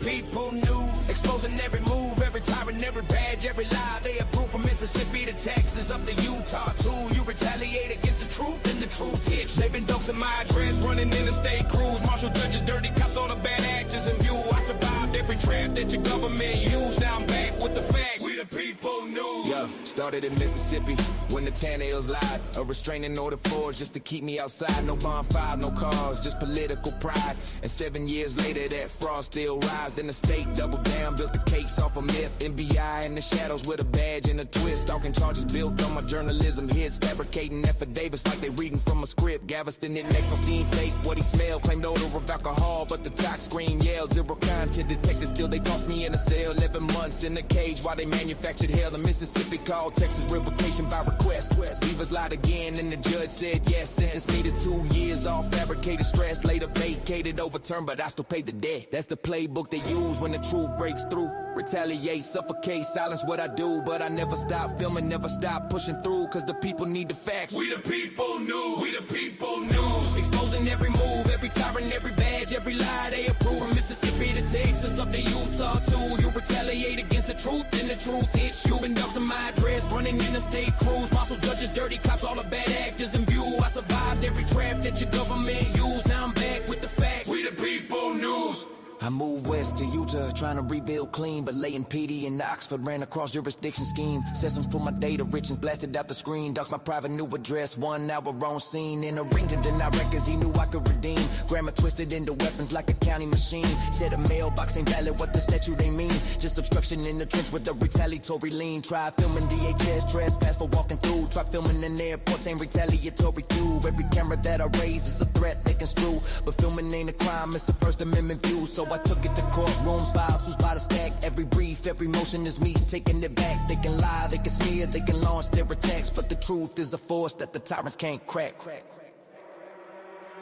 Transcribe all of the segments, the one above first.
people news, exposing every move, every tyrant, every badge, every lie. They approve from Mississippi to Texas, up to Utah too. You retaliate against the truth, and the truth hits. Saving dogs in my address, running interstate crews, marshal judges, dirty cops, all the bad actors in view. I survived every trap that your government used. Now I'm back with the facts. We the people news. Yo, started in Mississippi when the Tan Hills lied. A restraining order forged just to keep me outside. No bonfire, no cause, just political pride. And 7 years later, that fraud still rise. Then the state doubled down, built the case off a myth. NBI in the shadows with a badge and a twist. Stalking charges built on my journalism hits. Fabricating affidavits like they reading from a script. Galveston it next on steam fake. What he smelled, claimed odor of alcohol, but the tox screen yelled. Zero content detected, still they tossed me in a cell. 11 months in a cage while they manufactured hell. In Mississippi called Texas revocation by request. Leave us lied again and the judge said yes. Sentenced me to 2 years off fabricated stress. Later vacated, overturned, but I still paid the debt. That's the playbook they use when the truth breaks through. Retaliate, suffocate, silence what I do. But I never stop filming, never stop pushing through. Cause the people need the facts. We the people news, we the people news. Exposing every move, every tyrant, every badge, every lie. They approve from Mississippi to Texas, up to Utah too. You retaliate against the truth, and the truth hits you. Been dogs in my address, running interstate crews. Marshal judges, dirty cops, all the bad actors in view. I survived every trap that your government used. Now I'm back with the facts. We the people news. I moved west to Utah, trying to rebuild clean, but laying PD in Oxford ran across jurisdiction scheme. Sessions put my data richness blasted out the screen. Docs my private new address, 1 hour on scene. In a ring to deny records, he knew I could redeem. Grammar twisted into weapons like a county machine. Said a mailbox ain't valid, what the statute they mean. Just obstruction in the trench with a retaliatory lean. Try filming DHS, trespass for walking through. Try filming in airports, ain't retaliatory cue. Every camera that I raise is a threat they construe. But filming ain't a crime, it's a First Amendment view. So I took it to courtrooms, files who's by the stack. Every brief, every motion is me taking it back. They can lie, they can smear, they can launch their attacks, but the truth is a force that the tyrants can't crack.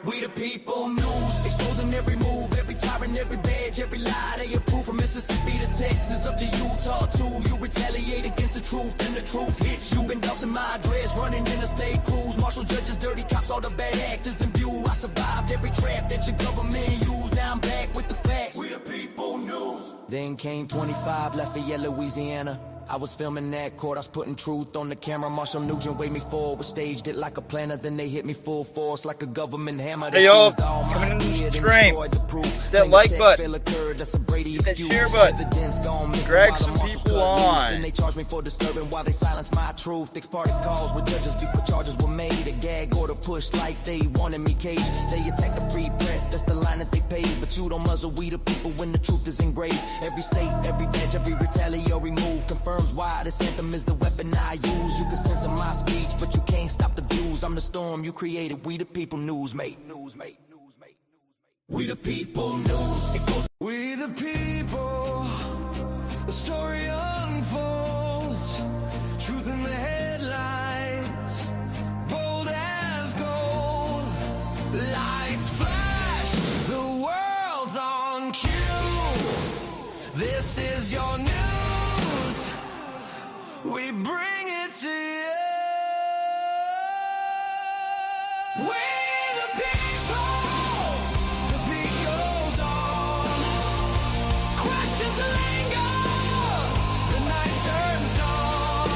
We the people news, exposing every move, every tyrant, every badge, every lie. They approve from Mississippi to Texas, up to Utah too. You retaliate against the truth, and the truth hits you. Been dogs in my address, running interstate crews. Marshal judges, dirty cops, all the bad actors in view. I survived every trap that your government used. Now I'm back with the facts. We the people news. Then came 25, Lafayette, Louisiana. I was filming that court, I was putting truth on the camera. Marshall Nugent waved me forward, staged it like a planner. Then they hit me full force like a government hammer. Hey y'all, coming into the stream. Hit that like button. Hit that share button. Drag some people on. Then they charge me for disturbing while they silence my truth. Fixed party calls with judges before charges were made. A gag order pushed like they wanted me caged. They attack the free press, that's the line that they paid. But you don't muzzle we the people when the truth is engraved. Every state, every badge, every retaliatory move confirms why this anthem is the weapon I use. You can censor my speech, but you can't stop the views. I'm the storm you created. We the people news, mate. We the people news. We the people. The story unfolds. Truth in the headlines. Bold as gold. Lights flash. The world's on cue. This is your news. We bring it to you. We the people. The beat goes on. Questions linger. The night turns dawn.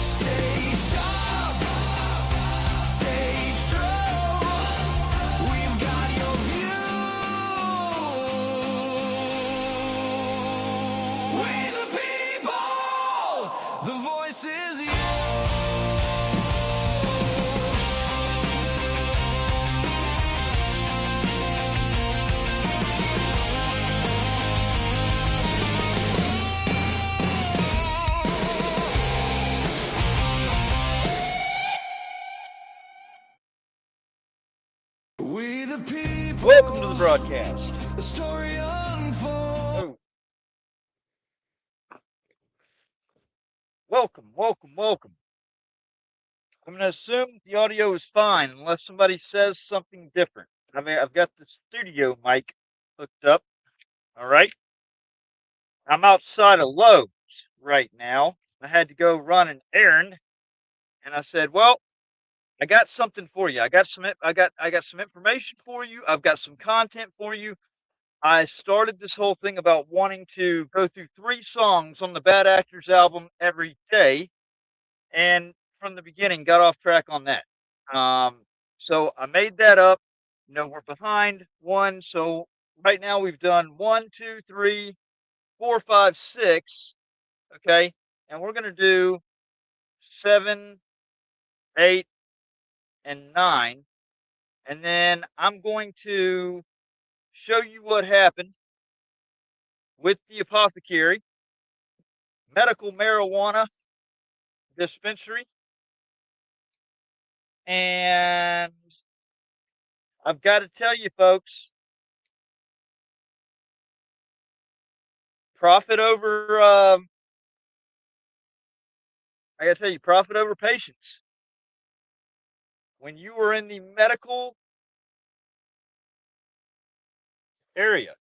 Stay sharp. Stay true. We've got your view. We the people. The voice is you. We the people. Welcome to the broadcast. The story unfolds. Welcome. I'm going to assume the audio is fine unless somebody says something different. I mean, I've got the studio mic hooked up. All right. I'm outside of Lowe's right now. I had to go run an errand, and I said, "Well, I got something for you. I got some information for you. I've got some content for you. I started this whole thing about wanting to go through 3 songs on the Bad Actors album every day, and from the beginning got off track on that. Um, so I made that up. We're behind 1, so right now we've done 1, 2, 3, 4, 5, 6, okay? And we're gonna do 7, 8, and 9, and then I'm going to show you what happened with the apothecary, medical marijuana dispensary, and I've got to tell you, folks, profit over. I got to tell you, profit over patience. When you are in the medical area,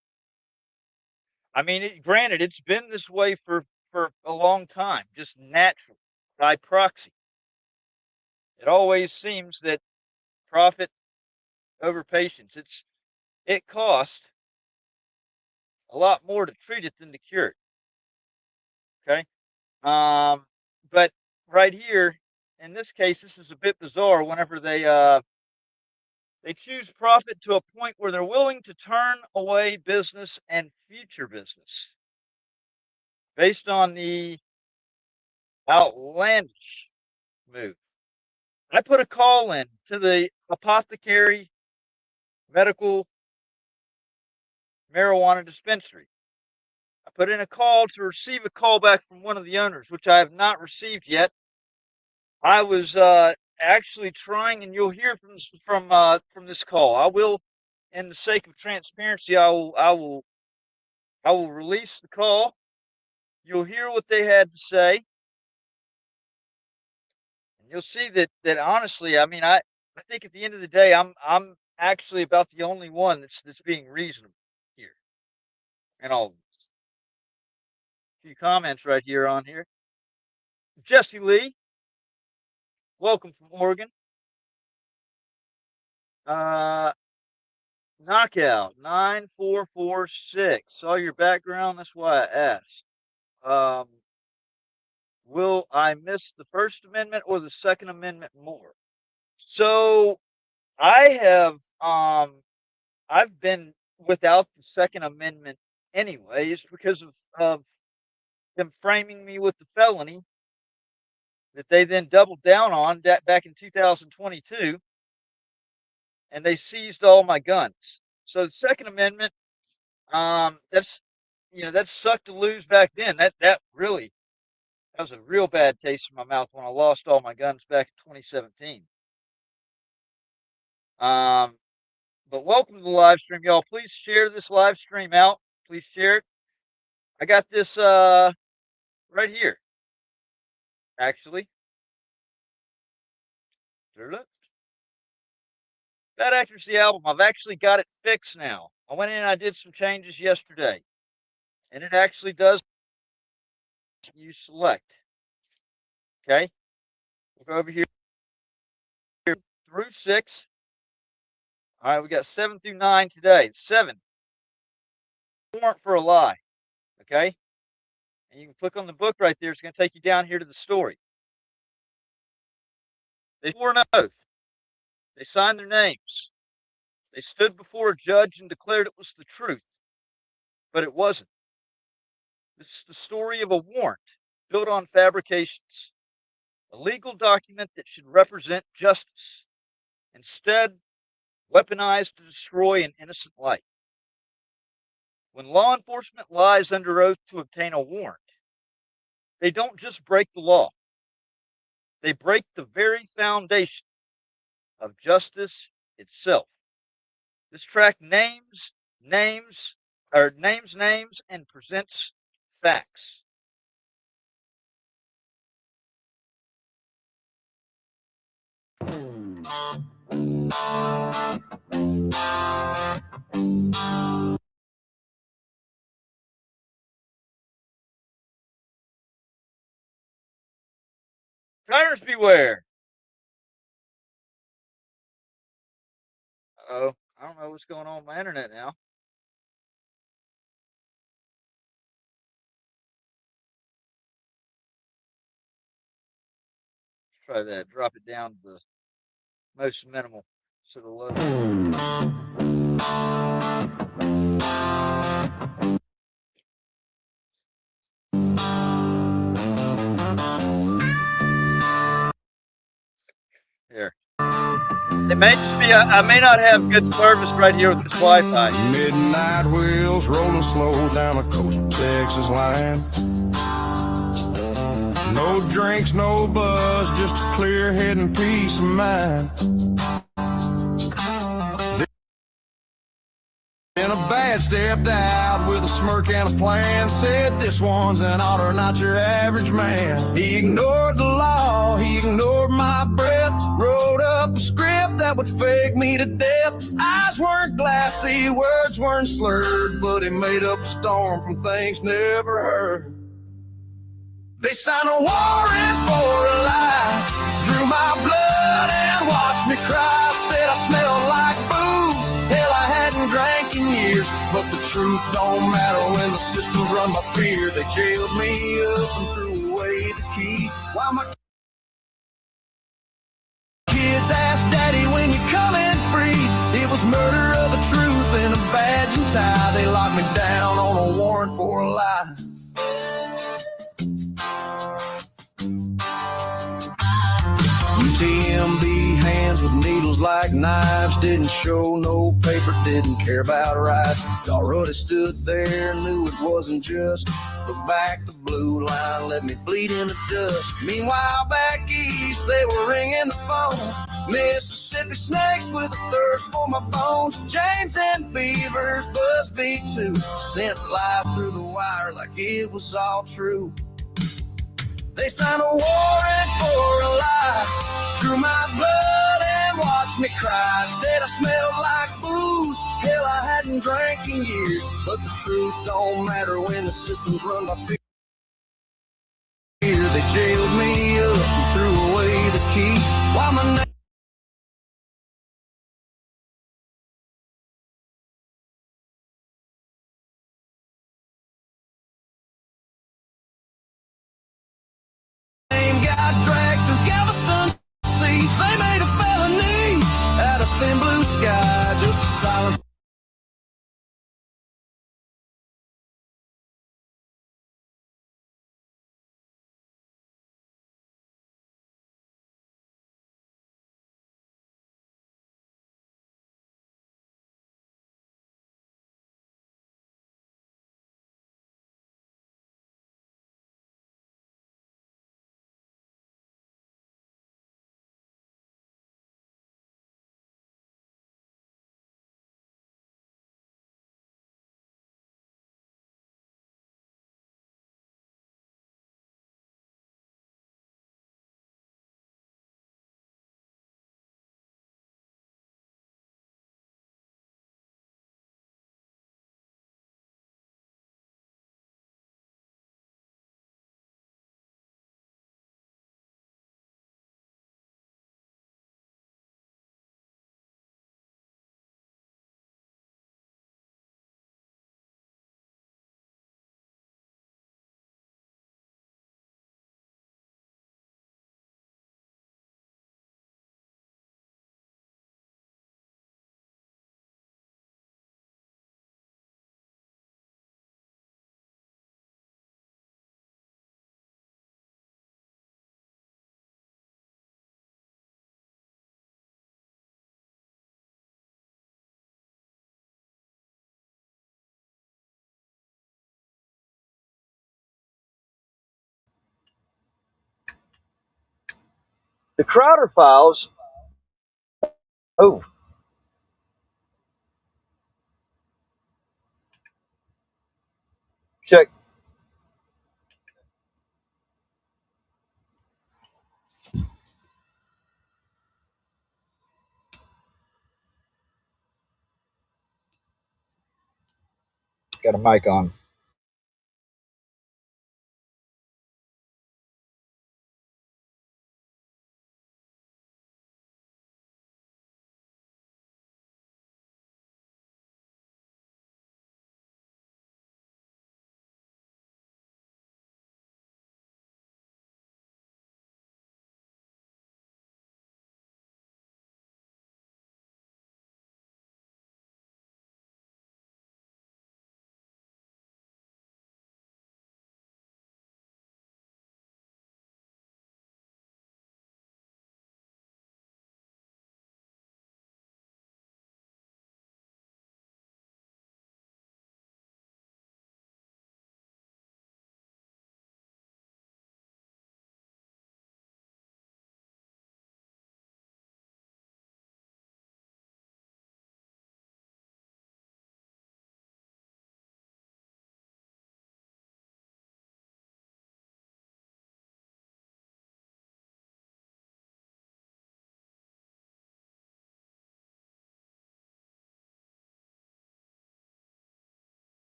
I mean, granted, it's been this way for a long time, just natural by proxy. It always seems that profit over patience. It costs a lot more to treat it than to cure it. Okay. But right here, in this case, this is a bit bizarre. Whenever they choose profit to a point where they're willing to turn away business and future business based on the outlandish move. I put a call in to the apothecary medical marijuana dispensary. I put in a call to receive a call back from one of the owners, which I have not received yet. I was actually trying, and you'll hear from this call. I will, in the sake of transparency, I will release the call. You'll hear what they had to say, and you'll see that honestly, I mean, I think at the end of the day, I'm actually about the only one that's being reasonable here and all of this. A few comments right here on here. Jesse Lee, welcome from Oregon. Uh, Knockout 9446. Saw your background. That's why I asked. Um, will I miss the First Amendment or the Second Amendment more? So I have I've been without the Second Amendment anyways because of them framing me with the felony that they then doubled down on that back in 2022, and they seized all my guns. So the Second Amendment, that's that sucked to lose back then. That really that was a real bad taste in my mouth when I lost all my guns back in 2017. Um, but welcome to the live stream, y'all. Please share this live stream out. Please share it. I got this right here, actually. Bad Accuracy album. I've actually got it fixed now. I went in and I did some changes yesterday, and it actually does. You select. Okay, we'll go over here through 6. All right, we got 7 through 9 today. 7, warrant for a lie. Okay, and you can click on the book right there. It's going to take you down here to the story. They swore an oath. They signed their names. They stood before a judge and declared it was the truth, but it wasn't. This is the story of a warrant built on fabrications, a legal document that should represent justice, instead weaponized to destroy an innocent life. When law enforcement lies under oath to obtain a warrant, they don't just break the law, they break the very foundation of justice itself. This track names, and presents facts. Tyrants beware. Oh, I don't know what's going on with my internet now. try that. Drop it down to the most minimal. So the low. Here. It may just be, I may not have good service right here with this Wi-Fi. Midnight wheels rolling slow down a coastal Texas line. No drinks, no buzz, just a clear head and peace of mind. Then a bad stepped out with a smirk and a plan. Said this one's an otter, not your average man. He ignored the law, he ignored my breath. Wrote up a script that would fake me to death. Eyes weren't glassy, words weren't slurred, but he made up a storm from things never heard. They signed a warrant for a lie, drew my blood and watched me cry. Said I smelled like booze, hell I hadn't drank in years. But the truth don't matter when the system's run by fear. They jailed me up and threw away the key. While my kids asked daddy when you coming free, it was murder of the truth and a badge and tie. They locked me down on a warrant for a lie. UTMB hands with needles like knives. Didn't show no paper, didn't care about rights. Already stood there, knew it wasn't just. Look back, the blue line let me bleed in the dust. Meanwhile back east they were ringing the phone. Mississippi snakes with a thirst for my bones. James and Beavers, Busby too. Sent live through the wire like it was all true. They signed a warrant for a lie, drew my blood and watched me cry. Said I smelled like booze, hell I hadn't drank in years. But the truth don't matter when the system's run by fear. They jailed me up and threw away the key. While my name got dragged through Galveston Sea. They made a felony out of thin blue sky, just a silence. The Crowder Files. Oh, check. Got a mic on.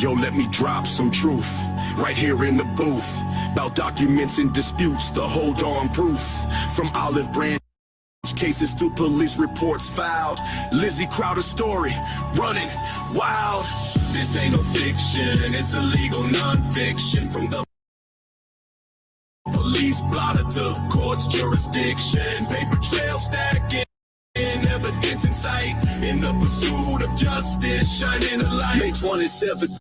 Yo, let me drop some truth right here in the booth about documents and disputes, the hold on proof from Olive Branch cases to police reports filed. Lizzie Crowder's story running wild. This ain't no fiction, it's illegal non-fiction. From the police blotter to court's jurisdiction, paper trail stacking, evidence in sight, in the pursuit of justice, shining a light. May 27th.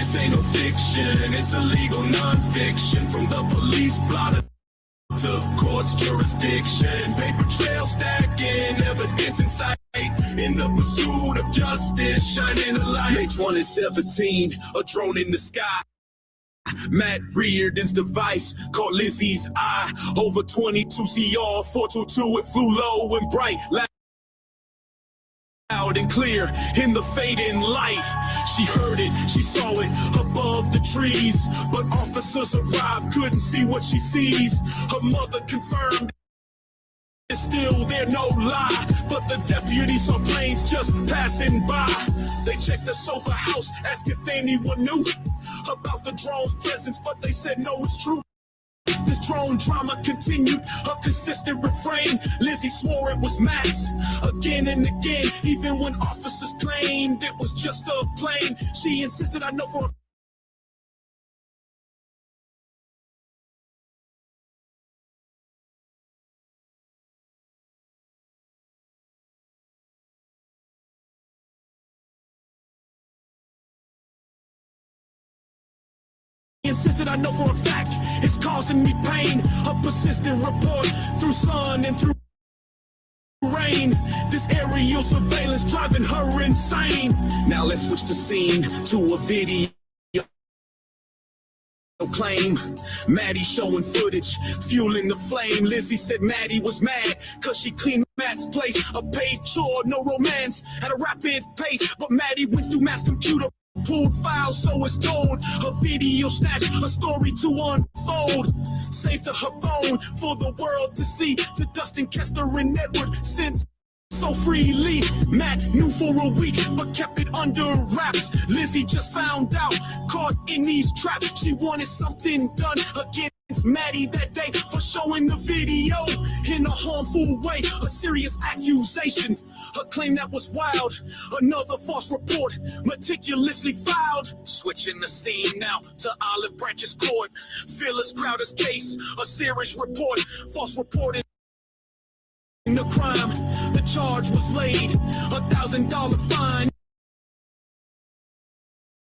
This ain't no fiction, it's illegal non-fiction. From the police blotter to court's jurisdiction, paper trail stacking, evidence in sight, in the pursuit of justice, shining a light. May 2017, a drone in the sky. Matt Reardon's device caught Lizzie's eye. Over 22 CR 422, it flew low and bright. Loud and clear in the fading light. She heard it, she saw it above the trees, but officers arrived, couldn't see what she sees. Her mother confirmed it's still there, no lie, but the deputies saw planes just passing by. They checked the sober house, asked if anyone knew about the drone's presence, but they said no, it's true. This drone drama continued, a consistent refrain. Lizzie swore it was Matt's again and again, even when officers claimed it was just a plane. She insisted, I know for a insisted, I know for a fact it's causing me pain. A persistent report through sun and through rain. This aerial surveillance driving her insane. Now let's switch the scene to a video claim. Maddie showing footage, fueling the flame. Lizzie said Maddie was mad cause she cleaned Matt's place. A paid chore, no romance, at a rapid pace. But Maddie went through Matt's computer, pulled files, so it's told. Her video snatched, a story to unfold. Saved to her phone for the world to see. To Dustin, Kester, and Edward since so freely. Matt knew for a week, but kept it under wraps. Lizzie just found out, caught in these traps. She wanted something done against Maddie that day for showing the video in a harmful way. A serious accusation, a claim that was wild. Another false report, meticulously filed. Switching the scene now to Olive Branch's court. Phyllis Crowder's case, a serious report. False reporting the crime, the charge was laid, $1,000 fine,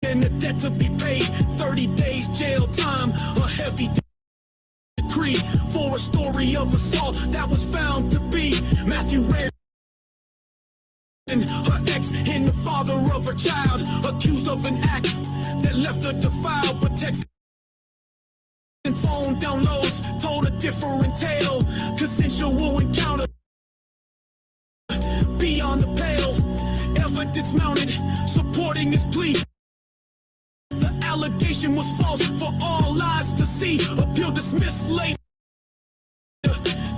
and the debt to be paid, 30 days jail time, a heavy decree for a story of assault that was found to be Matthew Rand, her ex and the father of her child, accused of an act that left her defiled, but text and phone downloads told a different tale, consensual encounter beyond the pale, evidence mounted, supporting his plea. The allegation was false for all eyes to see. Appeal dismissed later.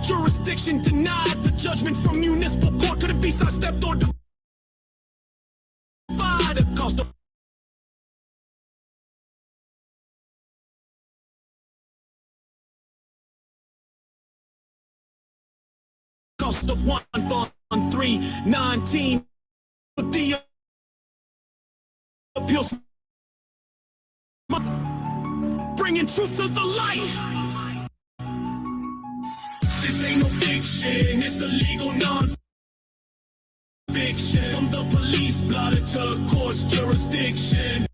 Jurisdiction denied. The judgment from municipal court couldn't be sidestepped or defied. Cost of one bond 319 with the appeals bringing truth to the light. This ain't no fiction, it's a legal non-fiction. From the police blotter to court's jurisdiction,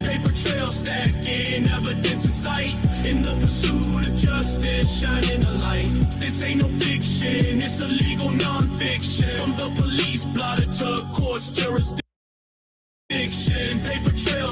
paper trail stacking, evidence in sight, in the pursuit of justice, shining a light. This ain't no fiction, it's a legal non-fiction. From the police blotter to court's jurisdiction, paper trail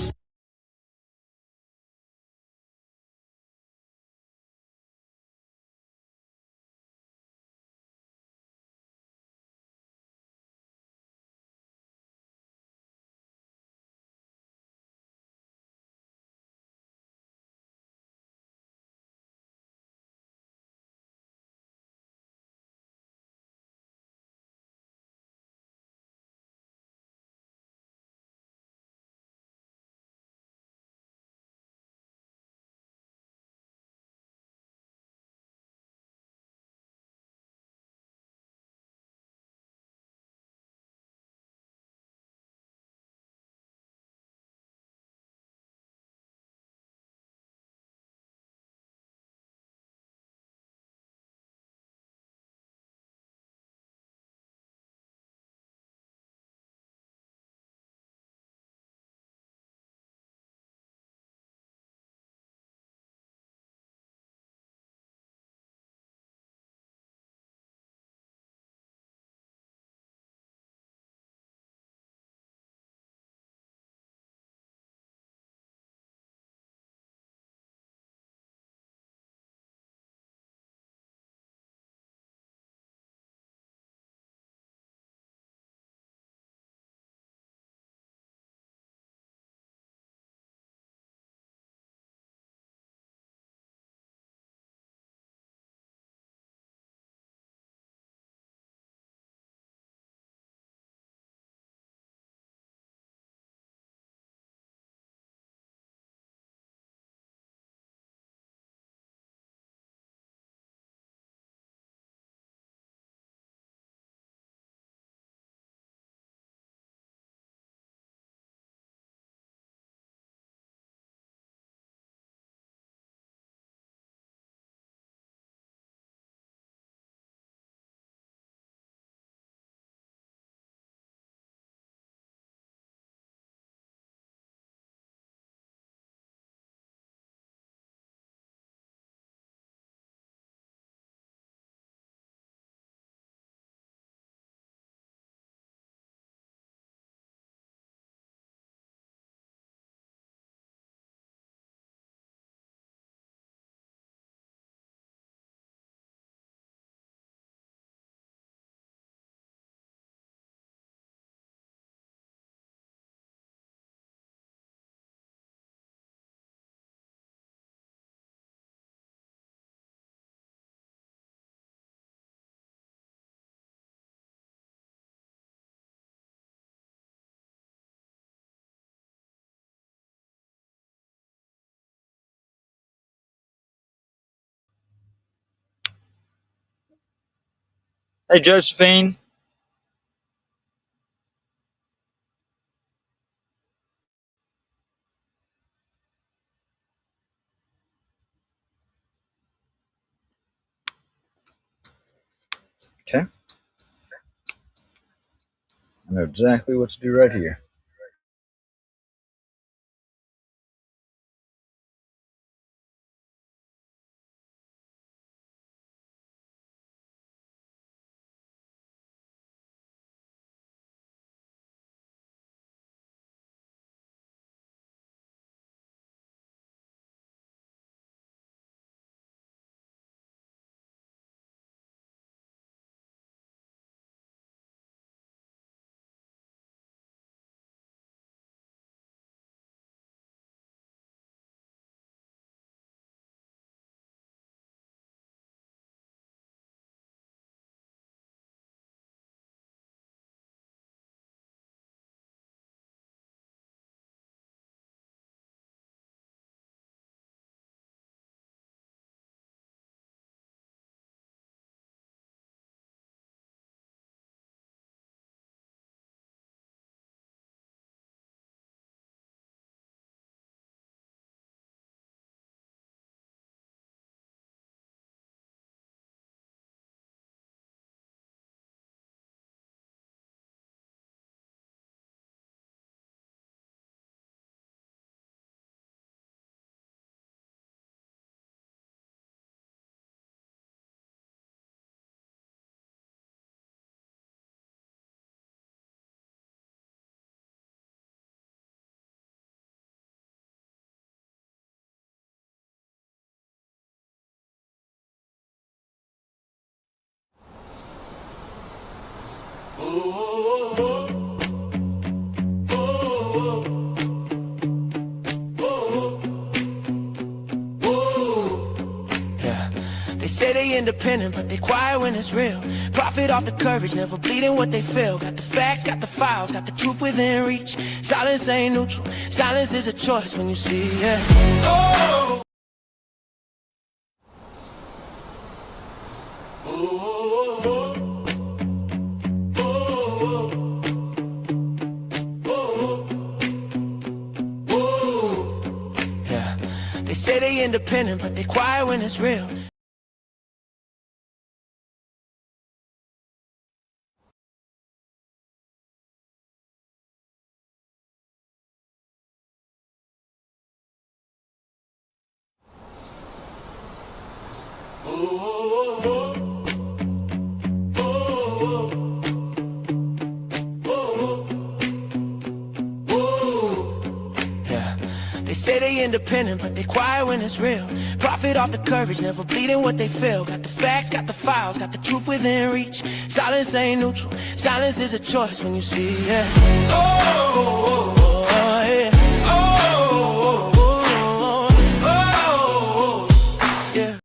Hey, Josephine. Okay. I know exactly what to do right here. Yeah. They say they independent, but they quiet when it's real. Profit off the courage, never bleeding what they feel. Got the facts, got the files, got the truth within reach. Silence ain't neutral, silence is a choice when you see it. Oh. Yeah. They say they independent, but they quiet when it's real. Yeah. They say they independent, but they quiet when it's real. Profit off the courage, never bleeding what they feel. Got the facts, got the files, got the truth within reach. Silence ain't neutral, silence is a choice when you see it. Oh, yeah. Yeah.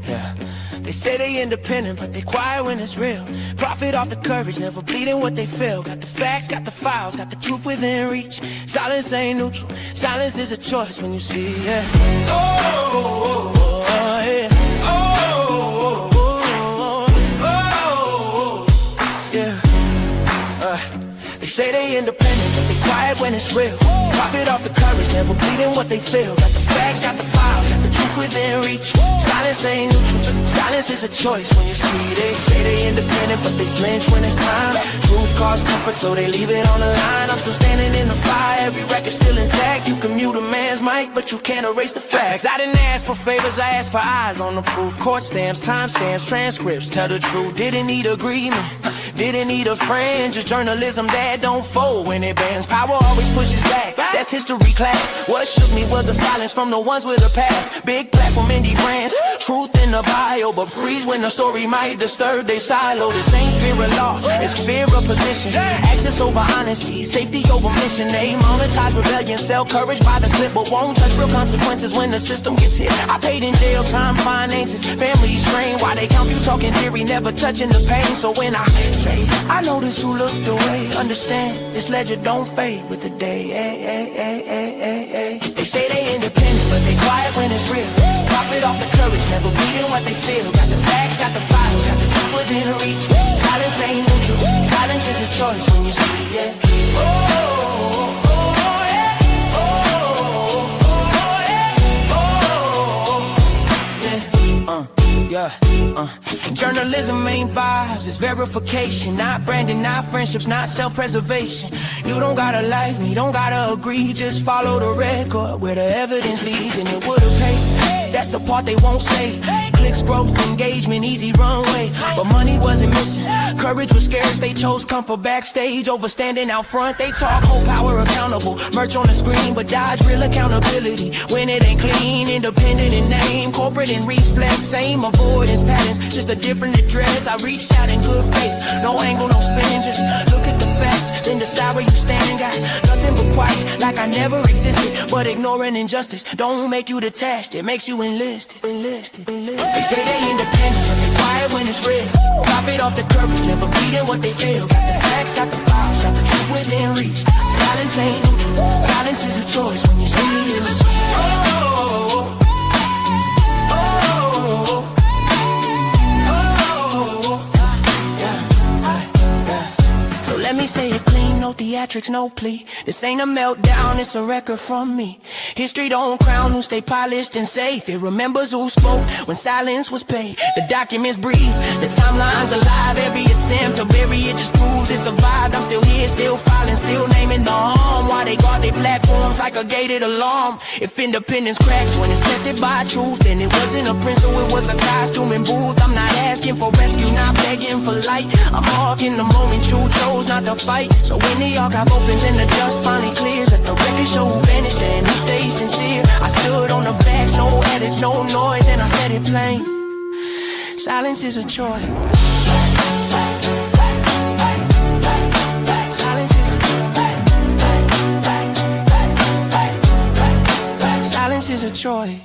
Yeah. They say they independent, but they quiet when it's real. Profit off the courage, never bleeding what they feel. Got the facts, got the files, got the truth within reach. Silence ain't neutral, silence is a choice when you see it. Oh, yeah. Yeah. They say they independent, but they quiet when it's real. Profit off the courage, never bleeding what they feel. Got the facts, got the files, got the truth within reach. Silence ain't neutral, silence is a choice. When you see they say they independent, but they flinch when it's time. Truth causes comfort, so they leave it on the line. I'm still standing in the fire, every record still intact. You can mute a man's mic, but you can't erase the facts. I didn't ask for favors, I asked for eyes on the proof. Court stamps, time stamps, transcripts, tell the truth. Didn't need agreement, didn't need a friend. Just journalism that don't fold when it bends. Power always pushes back, that's history class. What shook me was the silence from the ones with a past. Big platform, indie brands, truth in the bio, but freeze when the story might disturb they silo. This ain't fear of loss, it's fear of position. Access over honesty, safety over mission. They monetize rebellion, sell courage by the clip, but won't touch real consequences when the system gets hit. I paid in jail time, finances, family strain. Why they count you talking theory, never touching the pain. So when I say, I notice who looked away, understand, this ledger don't fade with the day. They say they independent, but they quiet when it's real. Profit off the courage, never bleeding what they feel. Got the facts, got the files, got the truth within reach. Silence ain't neutral, silence is a choice when you see it. Journalism ain't vibes, it's verification. Not branding, not friendships, not self-preservation. You don't gotta like me, don't gotta agree. Just follow the record where the evidence leads, and it would've paid. That's the part they won't say. Clicks, growth, engagement, easy runway. But money wasn't missing, courage was scarce. They chose comfort backstage over standing out front. They talk whole power accountable, merch on the screen, but dodge real accountability when it ain't clean. Independent in name, corporate in reflex. Same avoidance patterns, just a different address. I reached out in good faith, no angle, no spin. Just look at the facts, then decide where you stand. Got nothing but quiet, like I never existed. But ignoring injustice don't make you detached, it makes you enlisted. They say they independent, but they quiet when it's real. Profit off the courage, never bleeding what they feel. Got the facts, got the files, got the truth within reach. Silence ain't neutral, silence is a choice when you see it. Let me say it clean, no theatrics, no plea. This ain't a meltdown, it's a record from me. History don't crown who stay polished and safe. It remembers who spoke when silence was paid. The documents breathe, the timeline's alive. Every attempt to bury it just proves it survived. I'm still here, still filing, still naming the harm. While they guard their platforms like a gated alarm. If independence cracks when it's tested by truth, then it wasn't a prince, so it was a costume and booth. I'm not asking for rescue, not begging for light. I'm marking the moment you chose not to fight. So when the archive opens and the dust finally clears, let the record show who vanished and who stayed sincere. I stood on the facts, no edits, no noise, and I said it plain. Silence is a choice. Silence is a choice. Silence is a choice.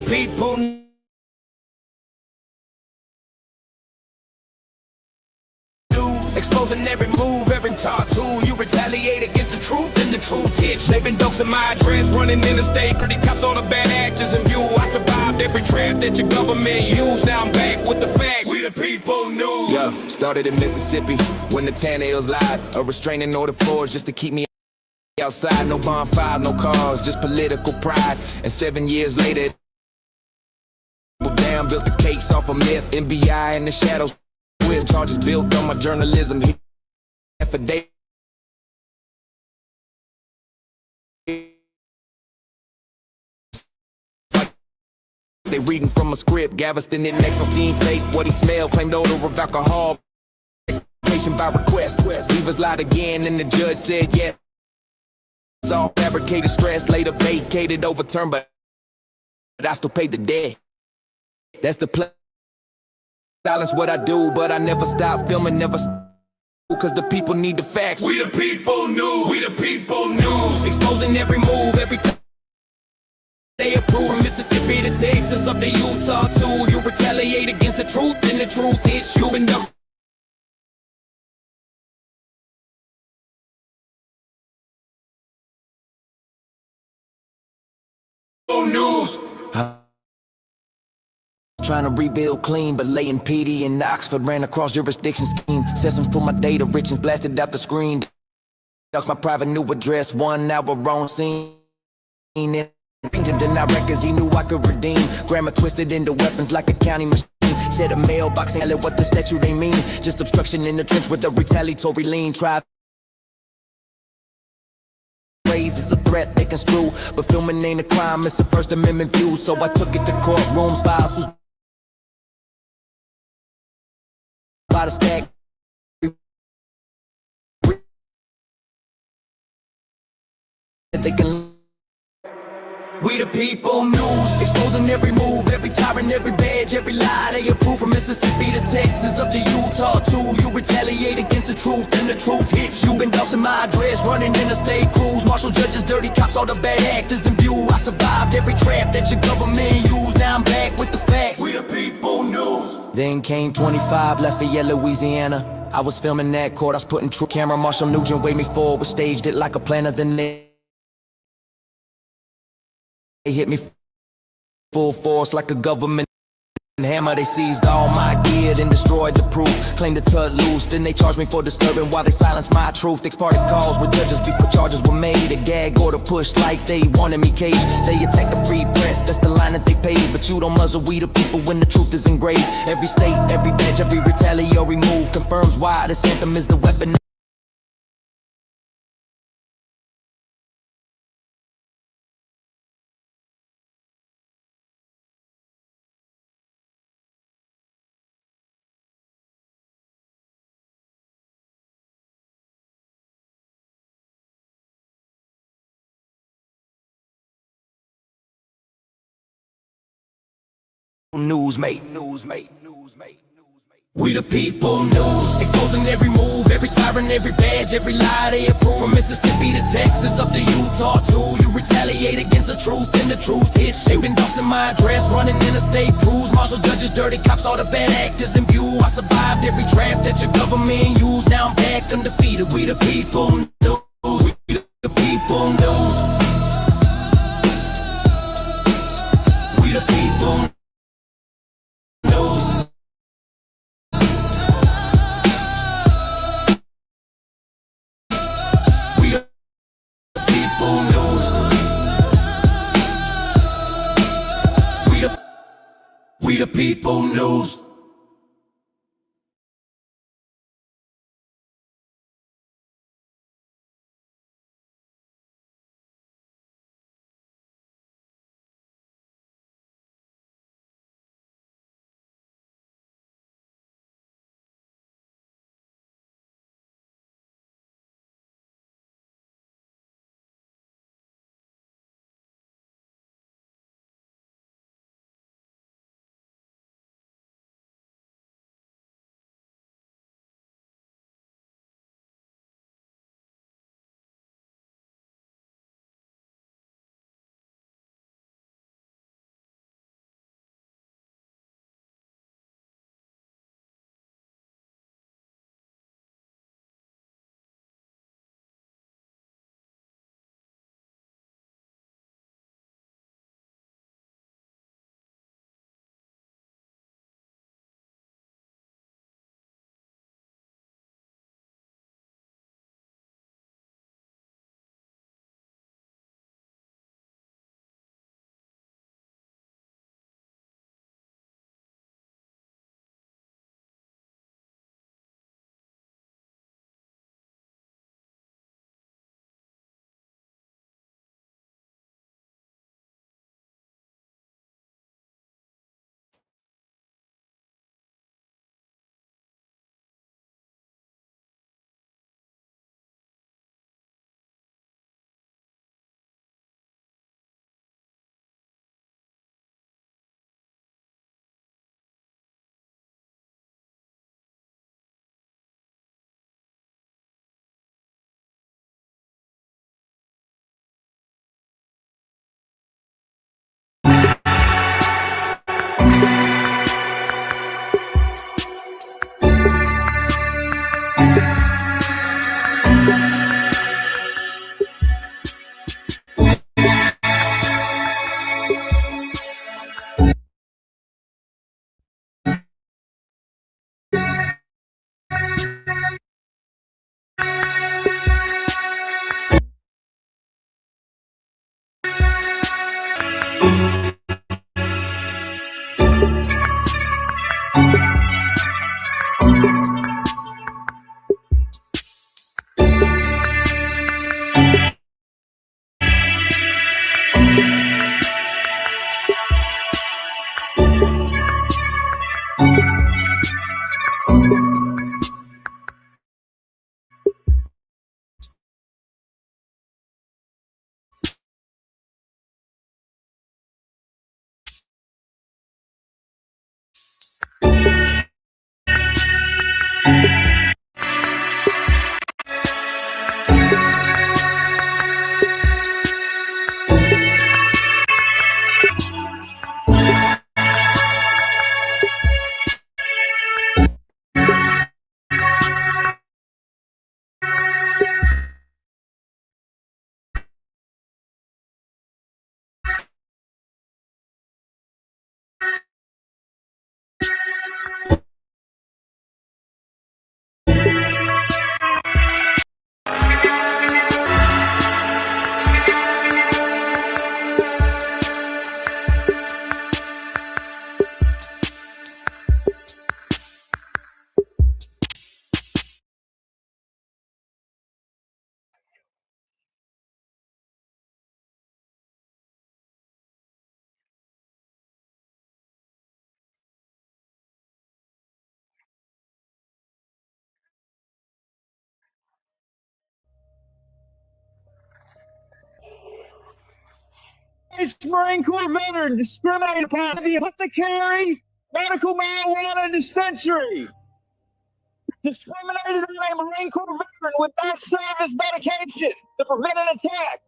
People exposing every move, every tattoo. You retaliate against the truth, and the truth hits. Saving dokes in my address, running interstate. Pretty cops, all the bad actors in view. I survived every trap that your government used. Now I'm back with the facts. We the people knew. Yeah, started in Mississippi when the Tan Hills lied. A restraining order forged just to keep me outside. No bonfire, no cars, just political pride. And 7 years later, down, built the case off a myth. NBI in the shadows, twist. Charges built on my journalism. Affidavit. They reading from a script. Galveston it next on steam fake. What he smelled claimed odor of alcohol. Patient by request. Leavers lied again and the judge said yes. It's all fabricated stress. Later vacated, overturned, but I still paid the debt. That's the play. Silence what I do, but I never stop filming, never cause the people need the facts. We the people news. We the people news. Exposing every move, every time they approve. From Mississippi to Texas, up to Utah too. You retaliate against the truth, and the truth hits you. And news. Trying to rebuild clean, but laying PD in Oxford ran across jurisdiction scheme. Sessions put my data rich and blasted out the screen. That's my private new address, 1 hour on scene. Painted deny records he knew I could redeem. Grammar twisted into weapons like a county machine. Said a mailbox ain't let what the statute they mean. Just obstruction in the trench with a retaliatory lean. Try is a threat they can screw, but filming ain't a crime, it's a First Amendment view. So I took it to courtrooms, files was by the stack. They can. We the people news, exposing every move, every tyrant, every badge, every lie. They approve from Mississippi to Texas, up to Utah too. You retaliate against the truth, and the truth hits you. Been doxing my address, running interstate crews. Marshal judges, dirty cops, all the bad actors in view. I survived every trap that your government used. Now I'm back with the facts. We the people news. Then came 25, Lafayette, Louisiana. I was filming that court, I was putting true camera. Marshall Nugent waved me forward, staged it like a planner. Then they hit me full force like a government hammer. They seized all my gear, then destroyed the proof. Claimed the tut loose, then they charged me for disturbing while they silenced my truth. They parted calls with judges before charges were made. A gag order pushed like they wanted me caged. They attacked the free press, that's the line that they paid. But you don't muzzle we the people when the truth is engraved. Every state, every badge, every retaliatory move confirms why this anthem is the weapon. News, mate. We the people news, exposing every move, every tyrant, every badge, every lie. They approve from Mississippi to Texas, up to Utah too. You retaliate against the truth, and the truth hits you. Been doxing my address, running interstate crews. Marshal judges, dirty cops, all the bad actors in view. I survived every trap that your government used. Now I'm back undefeated. We the people news. We the people news. We the people news. We the people news. Marine Corps veteran discriminated upon the apothecary medical marijuana dispensary. Discriminated on a Marine Corps veteran with not service medication to prevent an attack.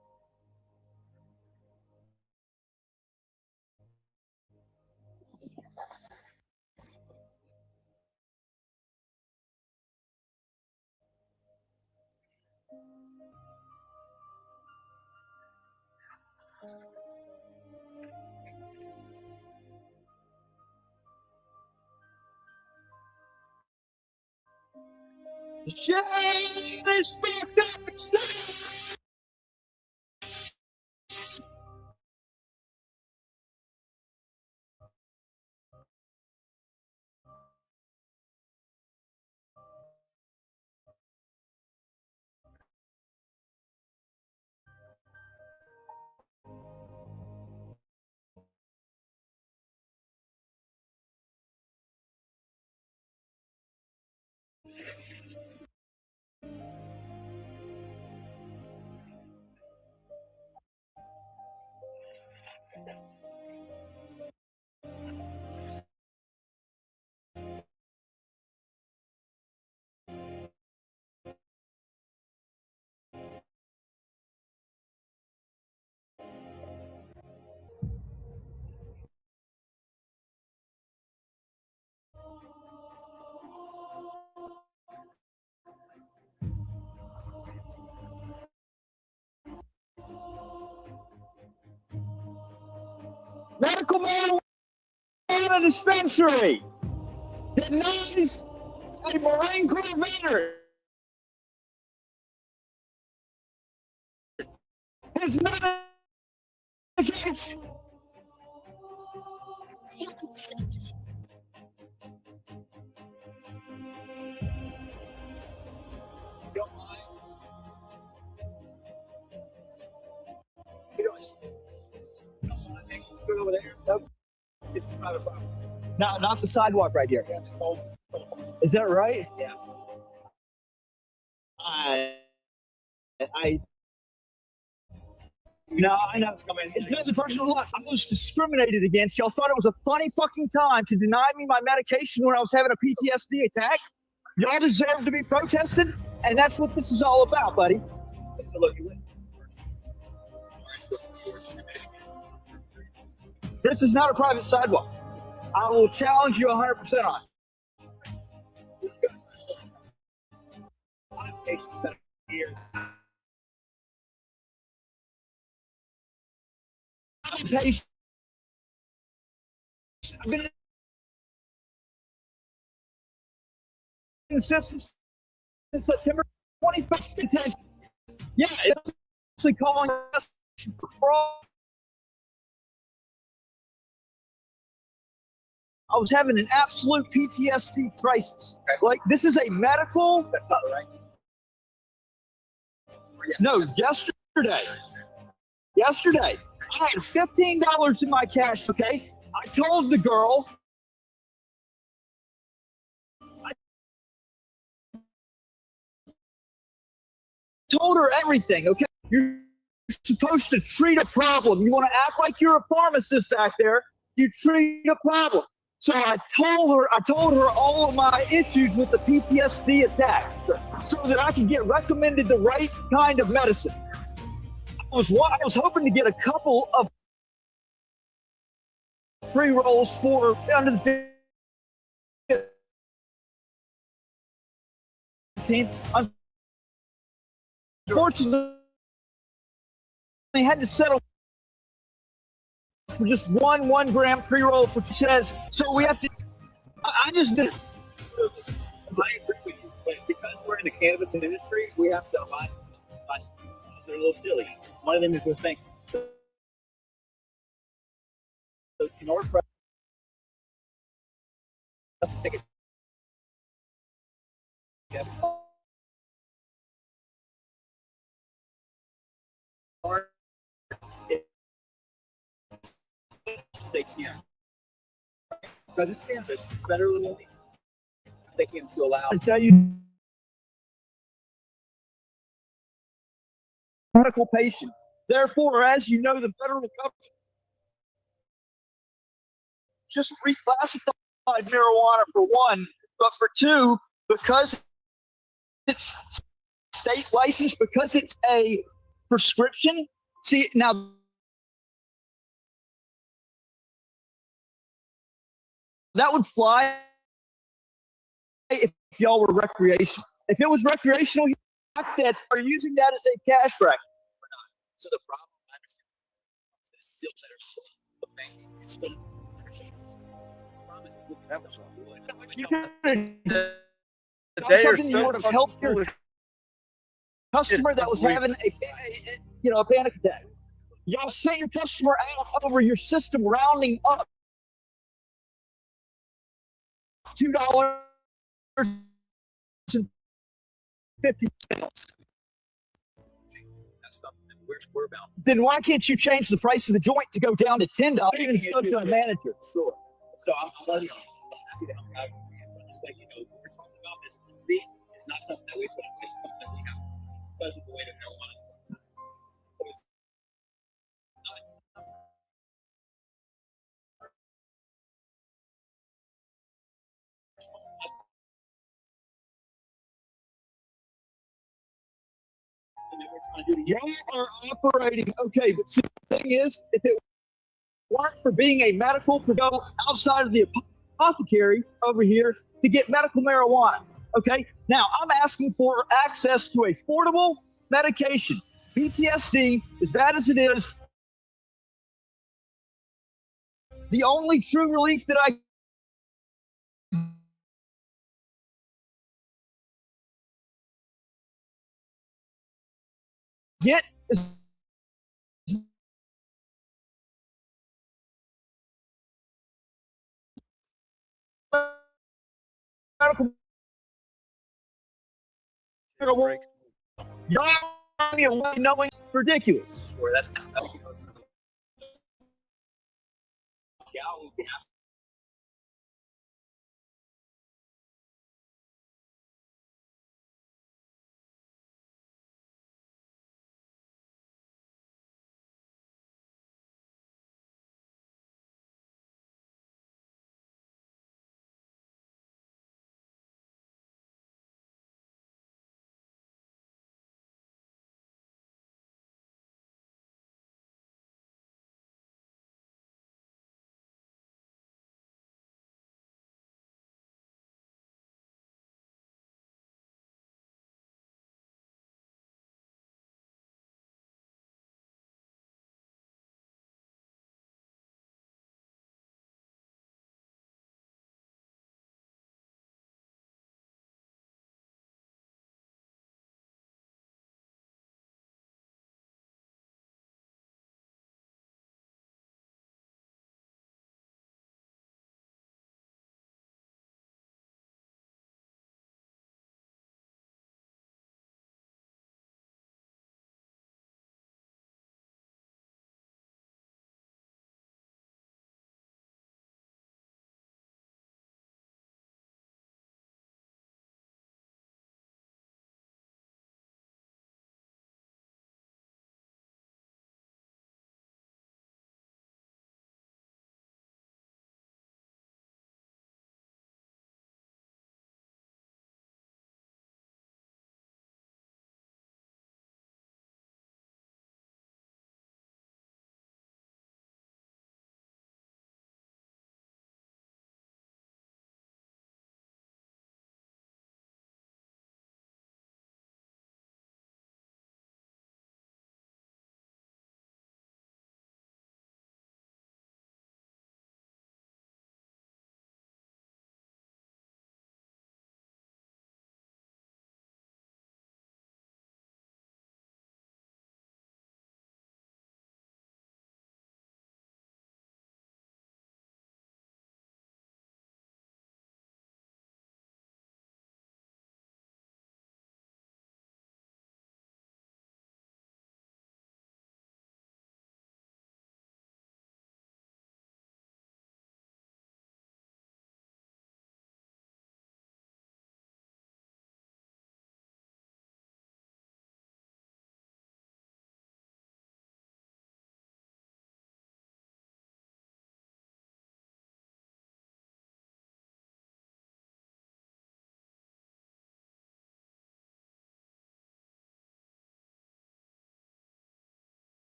Shit is fucked up and stuff. Medical marijuana dispensary denies a Marine Corps veteran his medication. Don't mind. You don't mind making it over there? Nope. It's not a problem. Not the sidewalk right here. Yeah, this whole is that right? Yeah. No, I know it's coming. The person who I was discriminated against. Y'all thought it was a funny fucking time to deny me my medication when I was having a PTSD attack. Y'all deserve to be protested, and that's what this is all about, buddy. So look, this is not a private sidewalk. I will challenge you 100% on it. I've been in the system since September 25th. Yeah, it's actually calling us for fraud. I was having an absolute PTSD crisis. Like, this is a medical. No, yesterday. I had $15 in my cash, okay? I told the girl. I told her everything, okay? You're supposed to treat a problem. You want to act like you're a pharmacist back there. You treat a problem. So I told her all of my issues with the PTSD attack so that I could get recommended the right kind of medicine. I was hoping to get a couple of pre-rolls for under the 15. Unfortunately, they had to settle for just one gram pre-roll for says. So we have to. I just did. I agree with you, but because we're in the cannabis industry, we have to abide by some laws that are a little silly. One of them is with things. So in order for us to take it, states here. But this cannabis is better than thinking to allow. I tell you, medical patient. Therefore, as you know, the federal government just reclassified marijuana for one, but for two, because it's state licensed, because it's a prescription. See, now that would fly if y'all were recreational. If it was recreational, that are using that as a cash rack. So the problem, I understand, is still better. Okay, it's been. That was You could have they are something you so would have fucking helped your foolish. customer that was having a panic attack. Y'all sent your customer out over your system, rounding up $2.50. That's something that we're about. Then why can't you change the price of the joint to go down to $10? Even spoke to a manager. Sure. So I'm letting you know. Just like, we're talking about this. This beat is not something that we put in place, something that we have because of the way that marijuana. Y'all are operating okay, but see, the thing is, if it weren't for being a medical product outside of the apothecary over here to get medical marijuana, okay? Now I'm asking for access to affordable medication. PTSD, as bad as it is, the only true relief that I get is medical marijuana. Y'all are me away knowing it's ridiculous. Where that's yeah,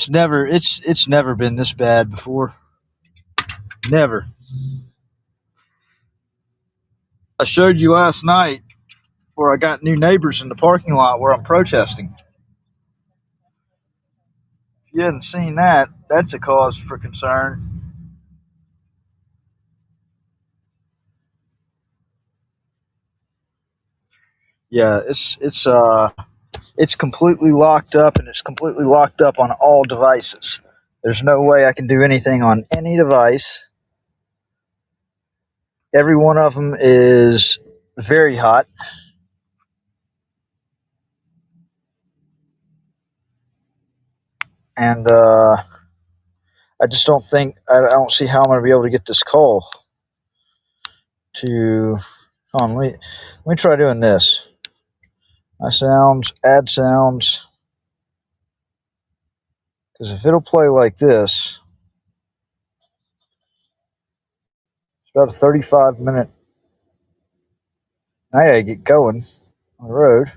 It's never been this bad before. Never. I showed you last night where I got new neighbors in the parking lot where I'm protesting. If you hadn't seen that, that's a cause for concern. Yeah, it's completely locked up, and it's completely locked up on all devices. There's no way I can do anything on any device. Every one of them is very hot. And I just don't think, I don't see how I'm going to be able to get this call to, hold on, let me try doing this. My sounds, add sounds. Because if it'll play like this, it's about a 35-minute. I gotta get going on the road.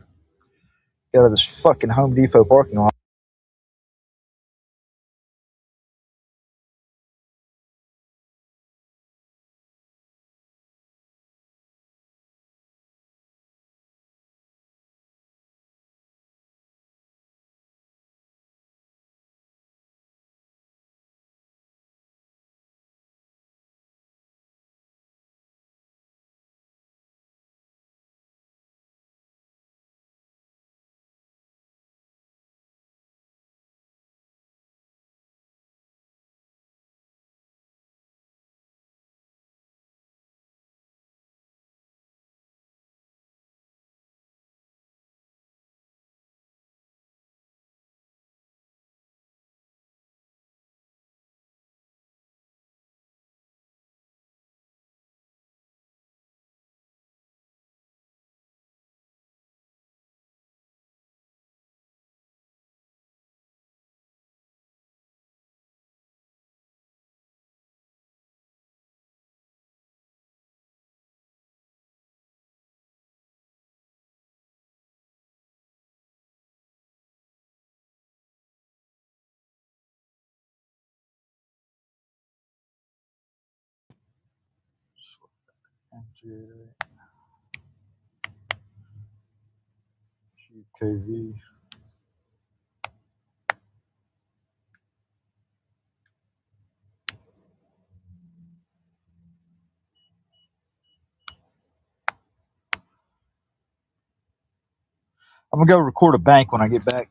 Get out of this fucking Home Depot parking lot. GKV. I'm gonna go record a bank when I get back.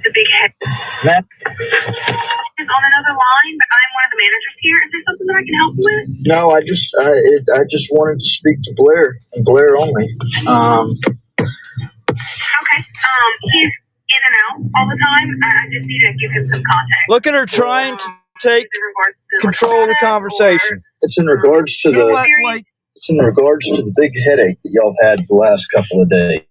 The big head Matt? is on another line, but I'm one of the managers here. Is there something that I can help you with? No, I just wanted to speak to Blair and Blair only. Okay. He's in and out all the time. I just need to give him some context. Look at her trying to take In regards to, control of the conversation. It's in regards to it's in regards to the big headache that y'all had the last couple of days.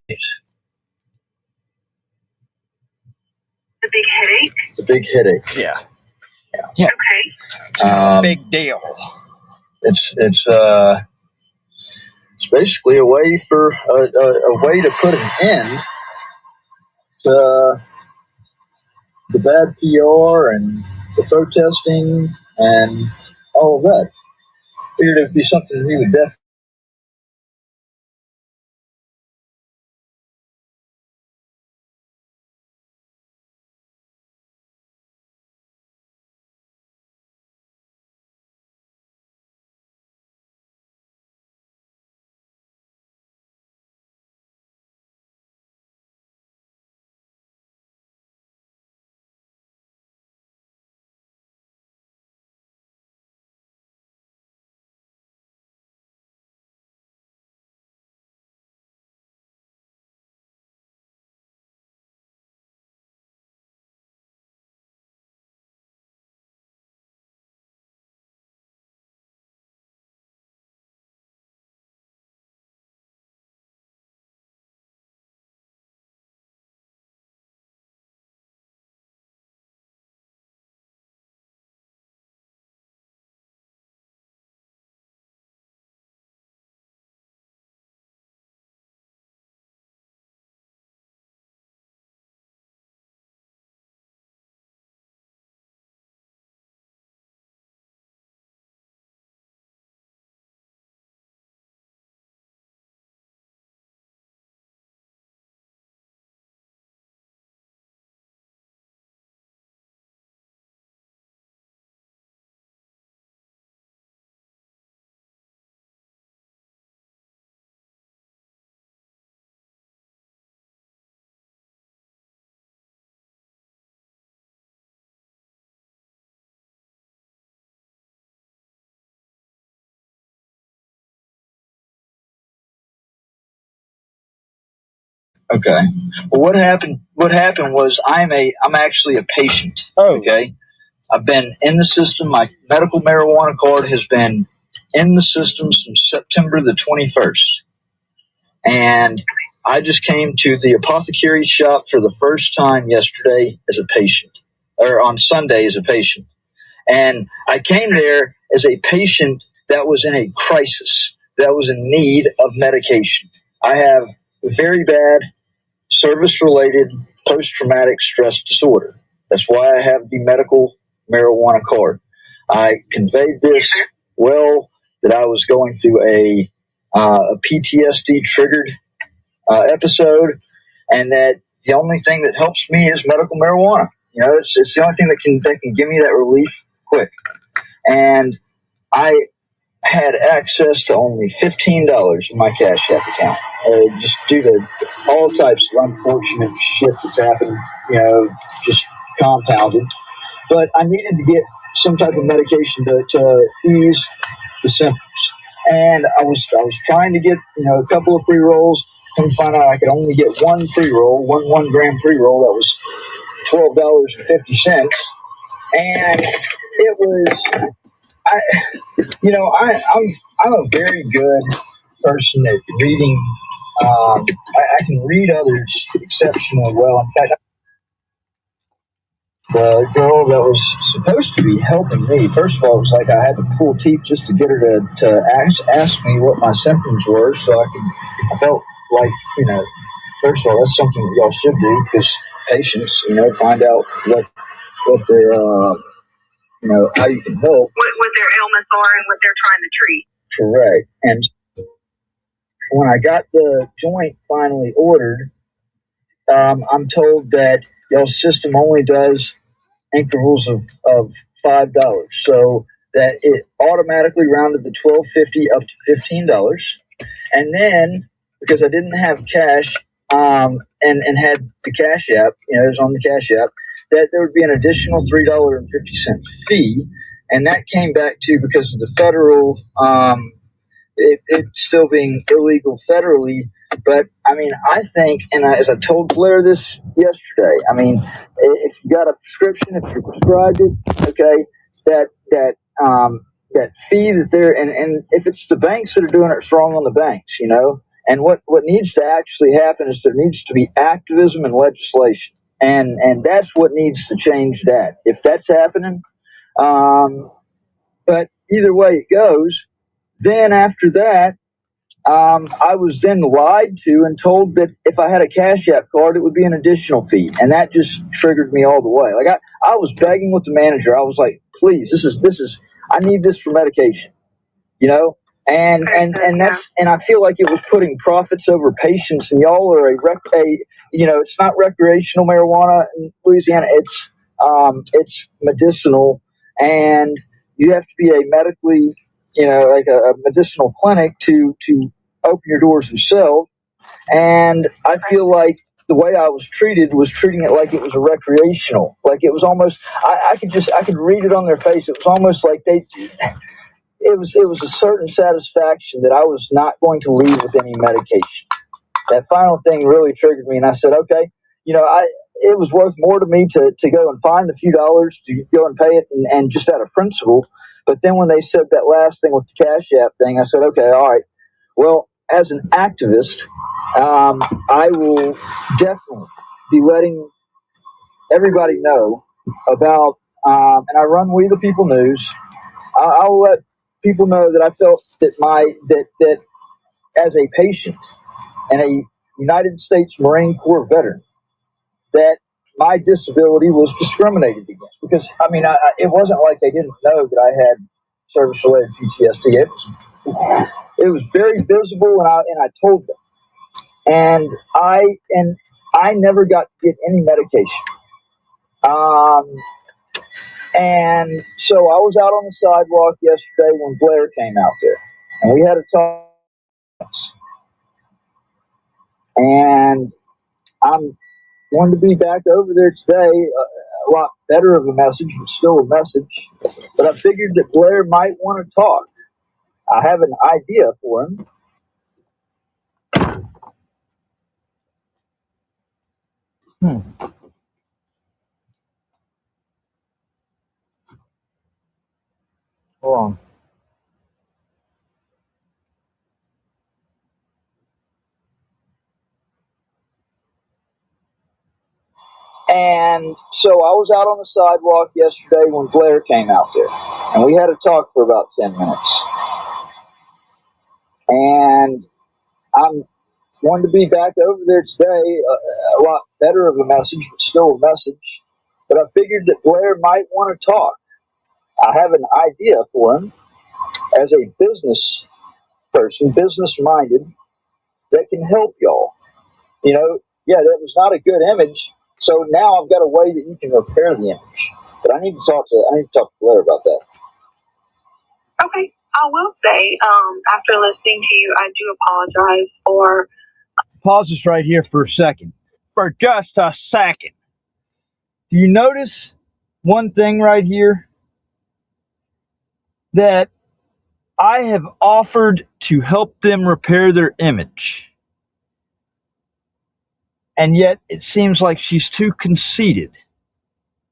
The big headache. The big headache. Yeah. Okay. It's kind of a big deal. It's basically a way for a way to put an end to the bad PR and the protesting and all of that. Figured it'd be something we would definitely. Okay. Well, what happened? What happened was I'm actually a patient. Oh. Okay. I've been in the system. My medical marijuana card has been in the system since September the 21st, and I just came to the apothecary shop for the first time yesterday as a patient, or on Sunday as a patient, and I came there as a patient that was in a crisis, that was in need of medication. I have very bad service-related post-traumatic stress disorder. That's why I have the medical marijuana card. I conveyed this well that I was going through a PTSD-triggered episode, and that the only thing that helps me is medical marijuana. You know, it's the only thing that can give me that relief quick. And I had access to only $15 in my Cash App account, just due to all types of unfortunate shit that's happened, you know, just compounded. But I needed to get some type of medication to ease the symptoms. And I was trying to get, you know, a couple of pre-rolls. Come to find out I could only get one pre-roll, one gram pre-roll that was $12.50. And it was... I'm a very good person at reading. I can read others exceptionally well. In fact, the girl that was supposed to be helping me, first of all, it was like I had to pull teeth just to get her to ask me what my symptoms were, so I felt like, you know, first of all, that's something that y'all should do, because patients, you know, find out what their you know, how you can help. What their ailments are and what they're trying to treat. Correct. And when I got the joint finally ordered, I'm told that y'all's system only does intervals of $5, so that it automatically rounded the $12.50 up to $15, and then because I didn't have cash, and had the Cash App, it was on the Cash App, that there would be an additional $3.50 fee, and that came back to because of the federal, it still being illegal federally. But I mean, I think, and as I told Blair this yesterday, I mean, if you got a prescription, if you're prescribed it, okay, that fee that they're, and if it's the banks that are doing it, it's wrong on the banks, And what needs to actually happen is there needs to be activism and legislation, and that's what needs to change that. If that's happening, but either way it goes, then after that, I was then lied to and told that if I had a Cash App card, it would be an additional fee, and that just triggered me all the way. Like I was begging with the manager. I was like, "Please, this is I need this for medication," And that's, and I feel like it was putting profits over patients. And y'all are it's not recreational marijuana in Louisiana. It's medicinal, and you have to be a medically, like a medicinal clinic to open your doors themselves. And I feel like the way I was treating it like it was a recreational, like it was almost, I could read it on their face. It was almost like it was a certain satisfaction that I was not going to leave with any medication. That final thing really triggered me, and I said, okay, it was worth more to me to go and find a few dollars to go and pay it, and just out of principle. But then when they said that last thing with the Cash App thing, I said, okay, all right. Well, as an activist, I will definitely be letting everybody know about, and I run We the People News. I will let people know that I felt that that as a patient and a United States Marine Corps veteran, that my disability was discriminated against. Because I mean, it wasn't like they didn't know that I had service-related PTSD. It was very visible, and I told them, and I never got to get any medication. And so I was out on the sidewalk yesterday when Blair came out there, and we had a talk. And I'm going to be back over there today. A lot better of a message, but still a message. But I figured that Blair might want to talk. I have an idea for him. Hold on. And so I was out on the sidewalk yesterday when Blair came out there, and we had a talk for about 10 minutes. And I'm going to be back over there today. A lot better of a message, but still a message. But I figured that Blair might want to talk. I have an idea for him as a business person, business-minded, that can help y'all. That was not a good image. So now I've got a way that you can repair the image. But I need to talk to Blair about that. Okay. I will say, after listening to you, I do apologize for... Pause this right here for a second. For just a second. Do you notice one thing right here? That I have offered to help them repair their image. And yet it seems like she's too conceited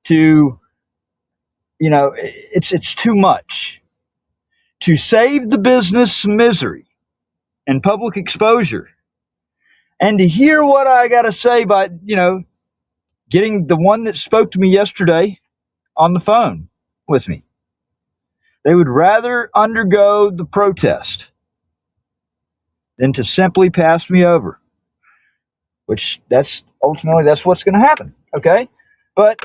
to, it's too much. To save the business misery and public exposure. And to hear what I got to say by, getting the one that spoke to me yesterday on the phone with me. They would rather undergo the protest than to simply pass me over. Which that's what's going to happen. Okay. But,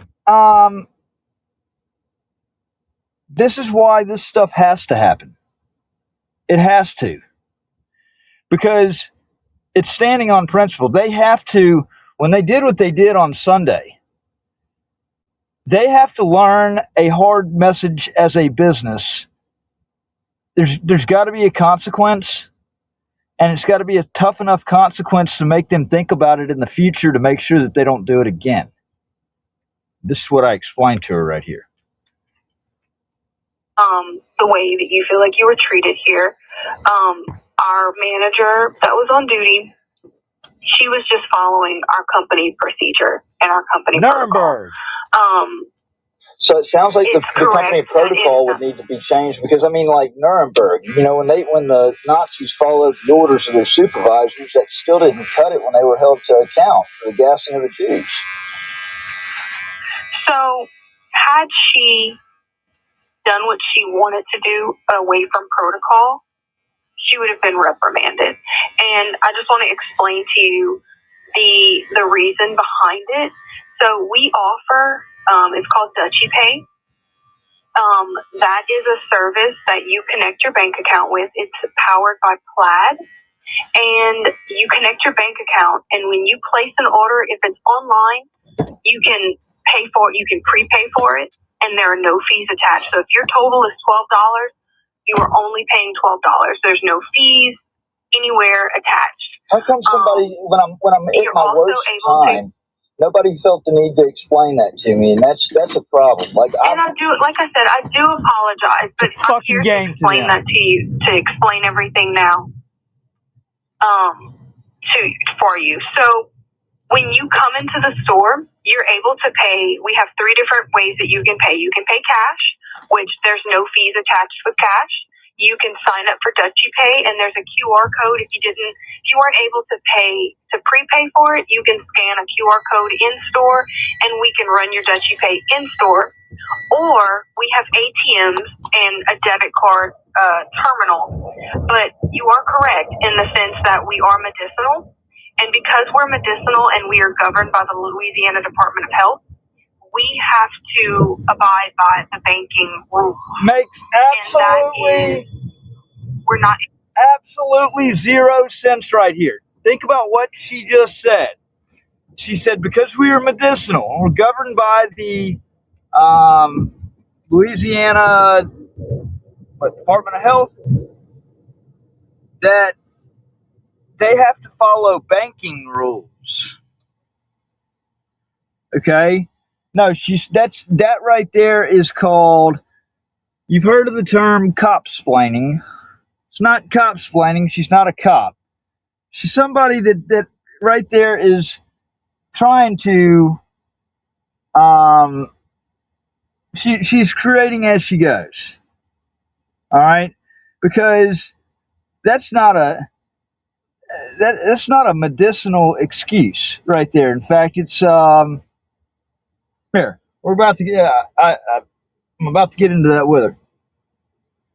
this is why this stuff has to happen. It has to. Because it's standing on principle. They have to, when they did what they did on Sunday, they have to learn a hard message as a business. There's got to be a consequence. And it's got to be a tough enough consequence to make them think about it in the future to make sure that they don't do it again. This is what I explained to her right here. The way that you feel like you were treated here. Our manager that was on duty, she was just following our company procedure and our company Nuremberg. protocol. So it sounds like the company correct. protocol would need to be changed because I mean, like Nuremberg, you know, when the Nazis followed the orders of their supervisors, that still didn't cut it when they were held to account for the gassing of the Jews. So, had she done what she wanted to do away from protocol, she would have been reprimanded. And I just want to explain to you the reason behind it. So we offer, it's called Dutchie Pay. That is a service that you connect your bank account with. It's powered by Plaid. And you connect your bank account, and when you place an order, if it's online, you can pay for it, you can prepay for it, and there are no fees attached. So if your total is $12, you are only paying $12. There's no fees anywhere attached. How come somebody, when I'm at my worst time, nobody felt the need to explain that to me, and that's a problem. Like I said, I do apologize, but I'm here to explain that to you, to explain everything now, for you. So when you come into the store, you're able to pay. We have 3 different ways that you can pay. You can pay cash, which there's no fees attached with cash. You can sign up for Dutchie Pay, and there's a QR code. If you weren't able to prepay for it, you can scan a QR code in store, and we can run your Dutchie Pay in store. Or we have ATMs and a debit card terminal. But you are correct in the sense that we are medicinal, and because we're medicinal and we are governed by the Louisiana Department of Health, we have to abide by the banking rules. Makes absolutely 0 sense right here. Think about what she just said. She said because we are medicinal, we're governed by the Louisiana Department of Health, that they have to follow banking rules. Okay? No, that right there is called, you've heard of the term cop-splaining. It's not cop-splaining. She's not a cop. She's somebody that right there is trying to, she's creating as she goes. All right? Because that's not a medicinal excuse right there. In fact, it's, here, we're about to get, I'm about to get into that with her.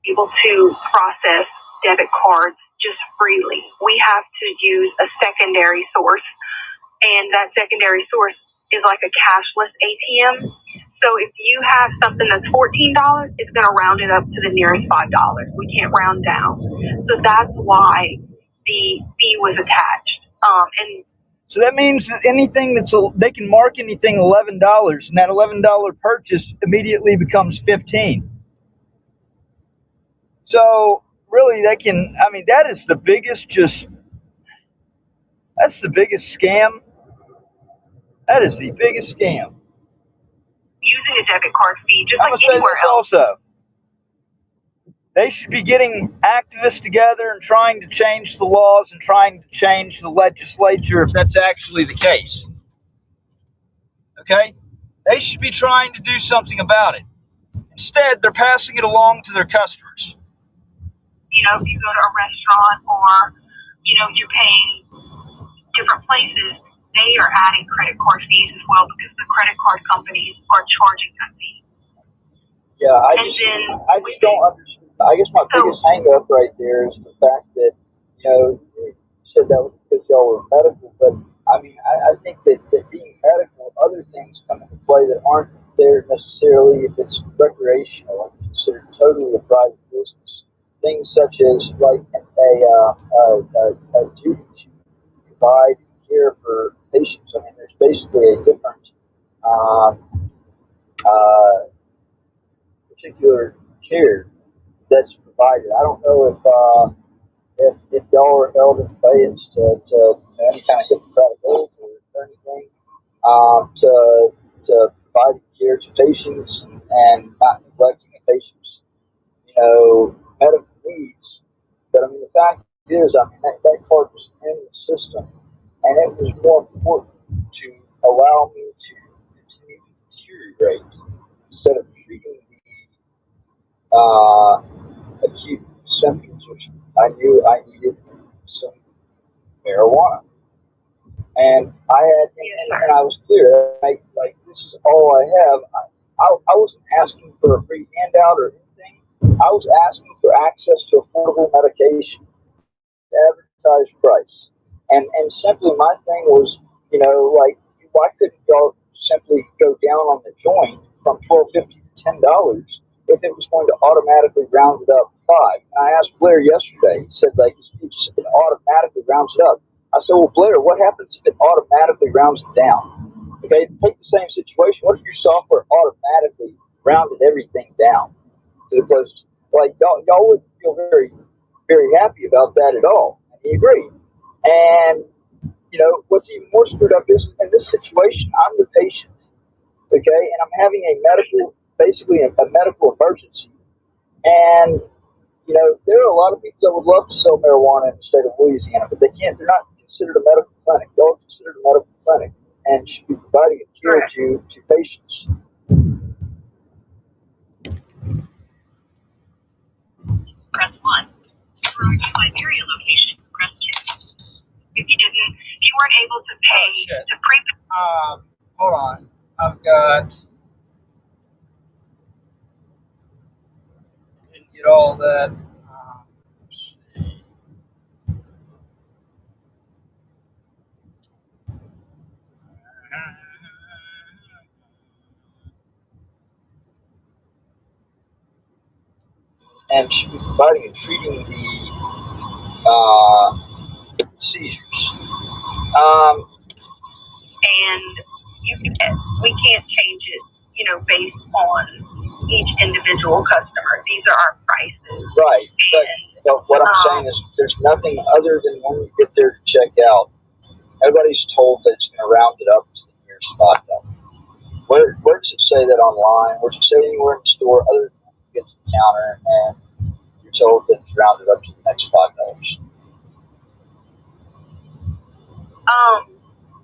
Able to process debit cards just freely. We have to use a secondary source, and that secondary source is like a cashless ATM. So if you have something that's $14, it's going to round it up to the nearest $5. We can't round down. So that's why the fee was attached. So that means that anything they can mark anything $11, and that $11 purchase immediately becomes $15. So really, that is the biggest that's the biggest scam. That is the biggest scam. Using a debit card fee, just I'm like gonna anywhere say this else. also. They should be getting activists together and trying to change the laws and trying to change the legislature if that's actually the case. Okay? They should be trying to do something about it. Instead, they're passing it along to their customers. You know, if you go to a restaurant or, you're paying different places, they are adding credit card fees as well because the credit card companies are charging that fee. Yeah, I just don't understand. I guess my biggest hang up right there is the fact that, you said that was because y'all were medical, but I mean, I think that being medical, other things come into play that aren't there necessarily if it's recreational and considered totally a private business. Things such as like a duty to provide care for patients. I mean, there's basically a different particular care that's provided. I don't know if y'all are held in abeyance to any kind of Hippocratic oath or anything, to providing care to patients and not neglecting the patient's, medical needs. But I mean, the fact is, I mean, that card was in the system, and it was more important to allow me to continue to deteriorate instead of treating the acute symptoms, which I knew I needed some marijuana. And I had, and I was clear, like, this is all I have. I wasn't asking for a free handout or anything. I was asking for access to affordable medication, advertised price. And simply my thing was, like, why couldn't y'all simply go down on the joint from $12.50 to $10 if it was going to automatically round it up $5? And I asked Blair yesterday. He said, like, it automatically rounds it up. I said, well, Blair, what happens if it automatically rounds it down? Okay, take the same situation. What if your software automatically rounded everything down to the closest? Like, y'all wouldn't feel very, very happy about that at all. And he agreed. And, what's even more screwed up is, in this situation, I'm the patient, okay, and I'm having basically a medical emergency. And, there are a lot of people that would love to sell marijuana in the state of Louisiana, but they can't. They're not considered a medical clinic. Y'all are considered a medical clinic and should be providing a care to patients. Press 1. For our Siberia location, press 2. If you weren't able to pay to pre. Hold on. I've got. Didn't get all that. Let's see. And should be providing and treating the seizures. And we can't change it, based on each individual customer. These are our prices. Right. But what I'm saying is, there's nothing other than when you get there to check out, everybody's told that it's going to round it up to the nearest spot number. Where does it say that online? Where does it say anywhere in the store other than when you get to the counter and you're told that it's rounded up to the next $5?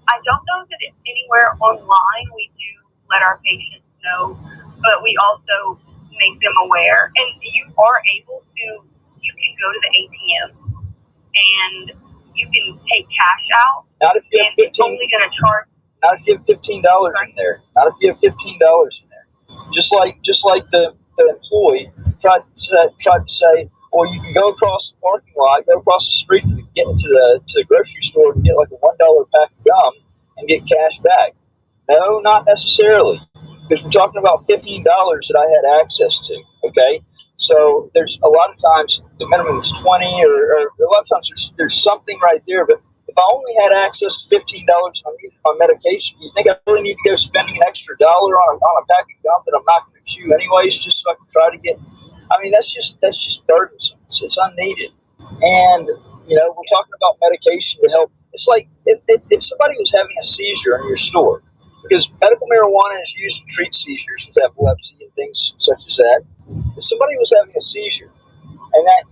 I don't know that it's anywhere online. We do let our patients know, but we also make them aware. And you are able to, you can go to the ATM and you can take cash out. Not if you have It's only going to charge. Not if you have $15 in there. Not if you have $15 in there. Just like the employee tried to say, well, you can go across the parking lot, go across the street to get into the grocery store and get like a $1 pack of gum and get cash back. No, not necessarily, because we're talking about $15 that I had access to. Okay, so there's a lot of times the minimum is 20, or a lot of times there's something right there. But if I only had access to $15 and I needed my medication, do you think I really need to go spending an extra dollar on a pack of gum that I'm not going to chew anyways, just so I can try to get? I mean, that's just burdensome. It's unneeded. And we're talking about medication to help. It's like if somebody was having a seizure in your store, because medical marijuana is used to treat seizures with epilepsy and things such as that. If somebody was having a seizure, and that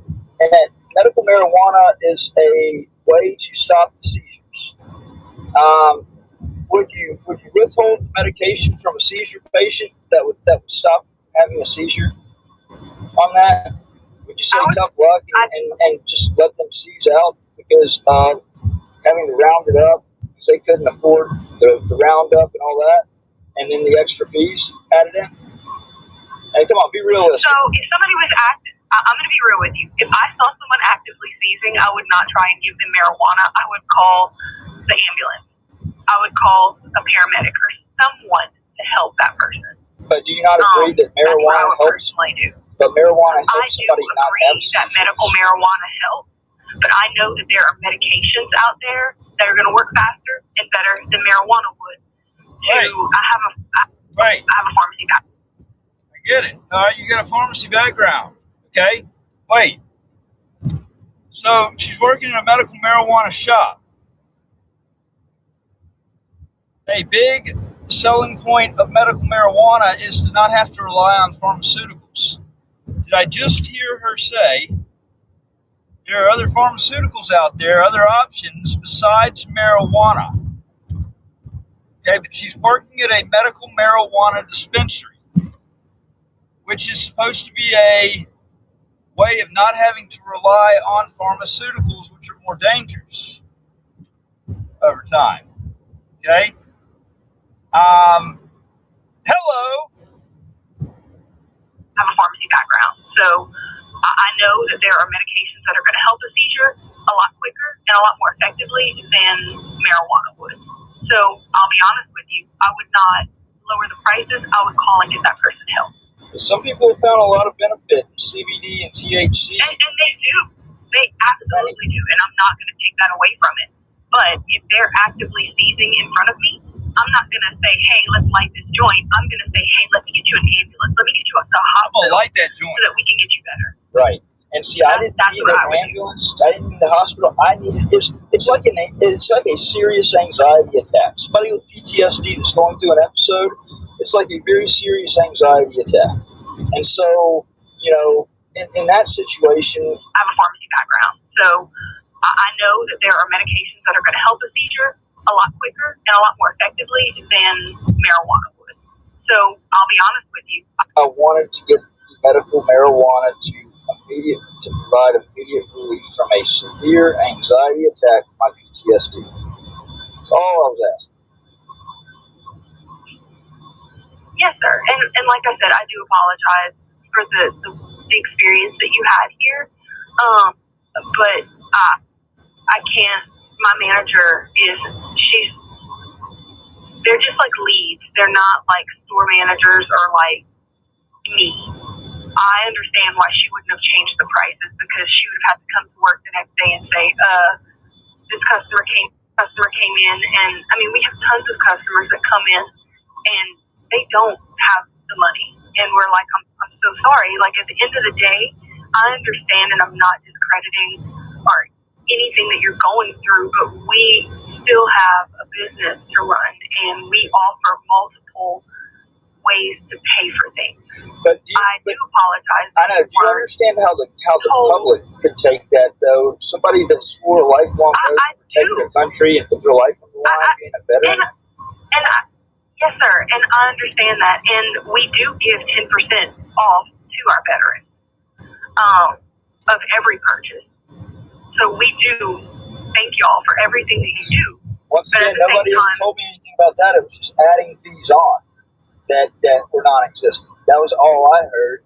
medical marijuana is a way to stop the seizures, would you withhold the medication from a seizure patient that would stop having a seizure on that? Would you say tough luck and just let them seize out because having to round it up because they couldn't afford the roundup and all that, and then the extra fees added in? Hey, come on, be realistic. So if somebody was I'm going to be real with you. If I saw someone actively seizing, I would not try and give them marijuana. I would call the ambulance. I would call a paramedic or someone to help that person. But do you not agree that marijuana helps? Personally do. But marijuana helps somebody not have seizures. That medical marijuana helps. But I know that there are medications out there that are going to work faster and better than marijuana would. Right. I have a pharmacy background. Get it. All right, you got a pharmacy background. Okay. Wait. So she's working in a medical marijuana shop. A big selling point of medical marijuana is to not have to rely on pharmaceuticals. Did I just hear her say there are other pharmaceuticals out there, other options besides marijuana? Okay, but she's working at a medical marijuana dispensary, which is supposed to be a way of not having to rely on pharmaceuticals, which are more dangerous over time. Okay? Hello. I have a pharmacy background, so I know that there are medications that are going to help a seizure a lot quicker and a lot more effectively than marijuana would. So I'll be honest with you, I would not lower the prices. I would call and get that person help. Some people have found a lot of benefit in CBD and THC. And they do. They absolutely do. And I'm not going to take that away from it. But if they're actively seizing in front of me, I'm not going to say, hey, let's light this joint. I'm going to say, hey, let me get you an ambulance. Let me get you to a hospital. I'm going to light that joint. So that we can get you better. Right. And see, I didn't need an ambulance. I didn't need the hospital. I needed this. It's like a serious anxiety attack. Somebody with PTSD that's going through an episode, it's like a very serious anxiety attack. And so, you know, in that situation, I have a pharmacy background, so I know that there are medications that are going to help a seizure a lot quicker and a lot more effectively than marijuana would. So I'll be honest with you. I wanted to get medical marijuana to provide immediate relief from a severe anxiety attack from my PTSD. That's all I was asking. Yes, sir. And like I said, I do apologize for the experience that you had here. But I can't. My manager they're just like leads. They're not like store managers or like me. I understand why she wouldn't have changed the prices, because she would have had to come to work the next day and say, this customer came in, and I mean, we have tons of customers that come in and they don't have the money, and we're like, I'm so sorry. Like, at the end of the day, I understand, and I'm not discrediting or anything that you're going through, but we still have a business to run, and we offer multiple ways to pay for things. But I do apologize. I know. Do you understand how the public could take that, though? Somebody that swore a lifelong oath to protect their country and put their life on the line, being a veteran. Yes, sir, and I understand that, and we do give 10% off to our veterans of every purchase. So we do thank y'all for everything that you do. Once again, nobody ever told me anything about that. It was just adding fees on that were non-existent. That was all I heard.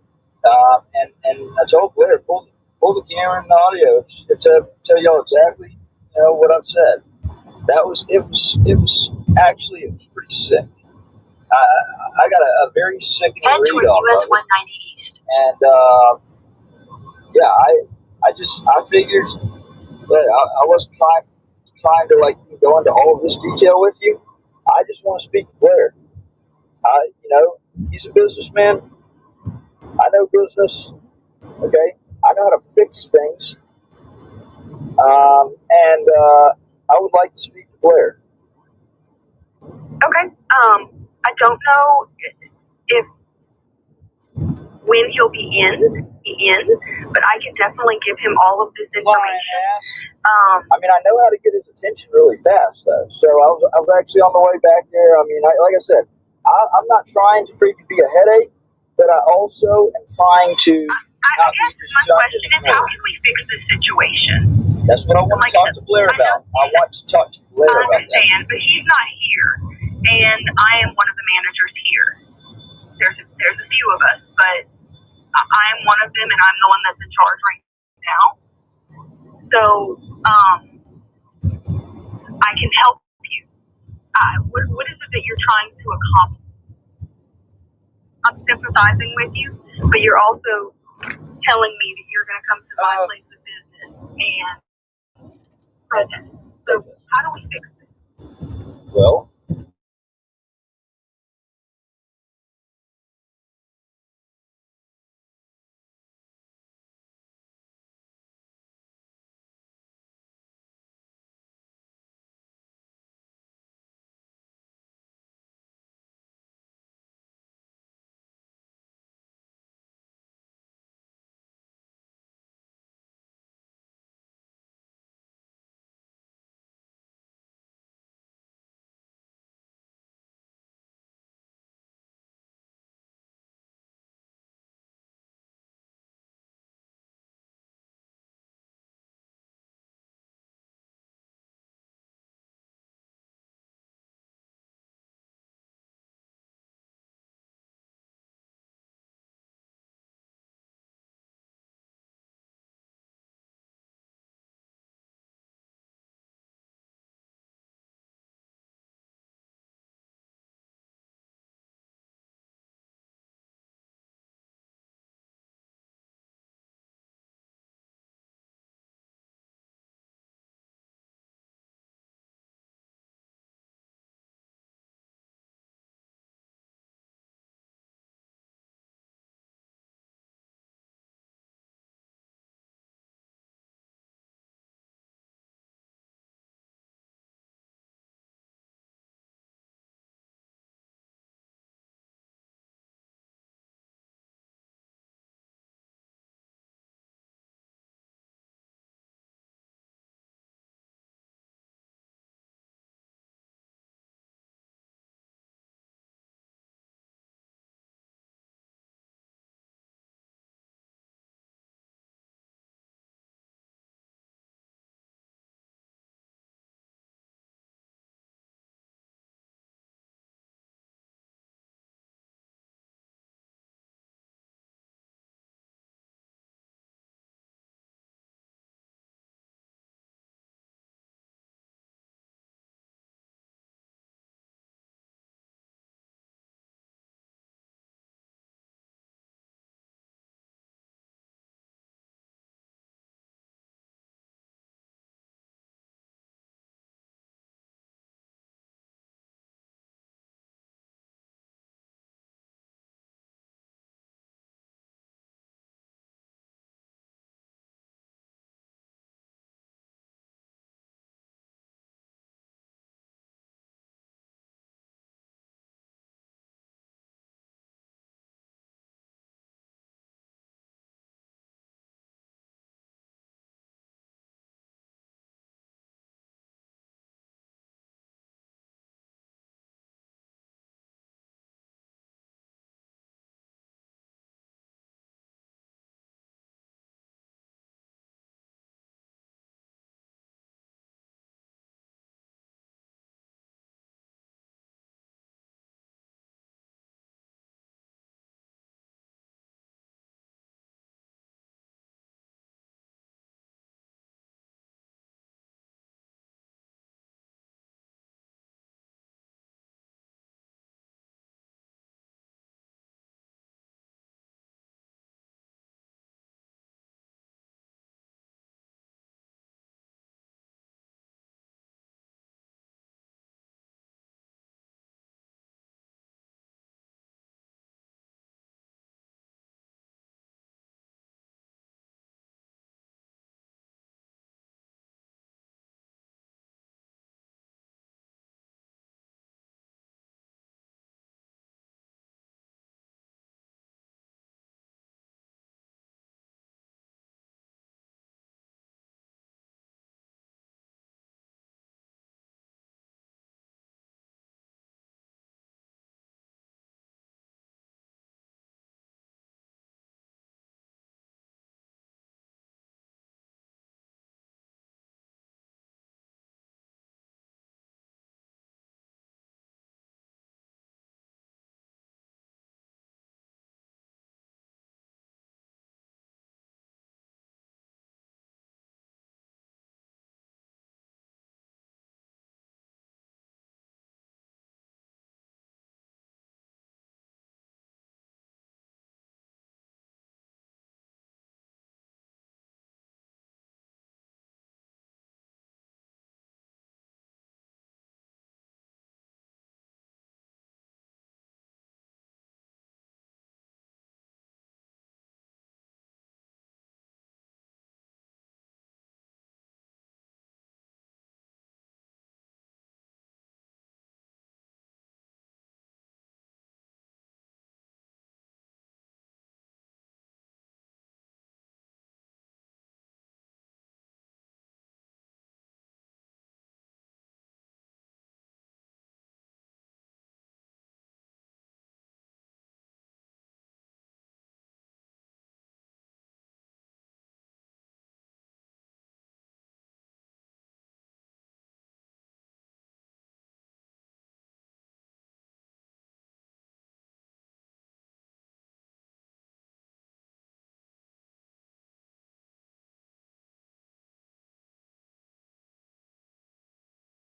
And I told Blair, pull the camera and the audio to tell y'all exactly, you know, what I've said. It was pretty sick. I got a very sickening read off US of it. 190 East. And I figured I wasn't trying to like go into all of this detail with you. I just want to speak to Blair. You know, he's a businessman. I know business. Okay, I know how to fix things. And I would like to speak to Blair. Okay. I don't know if when he'll be in, but I can definitely give him all of this information. I mean, I know how to get his attention really fast, though. So I was actually on the way back there. I mean, like I said, I'm not trying to freaking be a headache, but I also am trying to. I guess my question is, how can we fix this situation? That's what I want to talk to Blair about. I want to talk to Blair about that. I understand, but he's not here, and I am one of the managers here. There's a few of us, but I am one of them, and I'm the one that's in charge right now. So, I can help you. What is it that you're trying to accomplish? I'm sympathizing with you, but you're also telling me that you're going to come to my place of business and protest. So, how do we fix this? Well,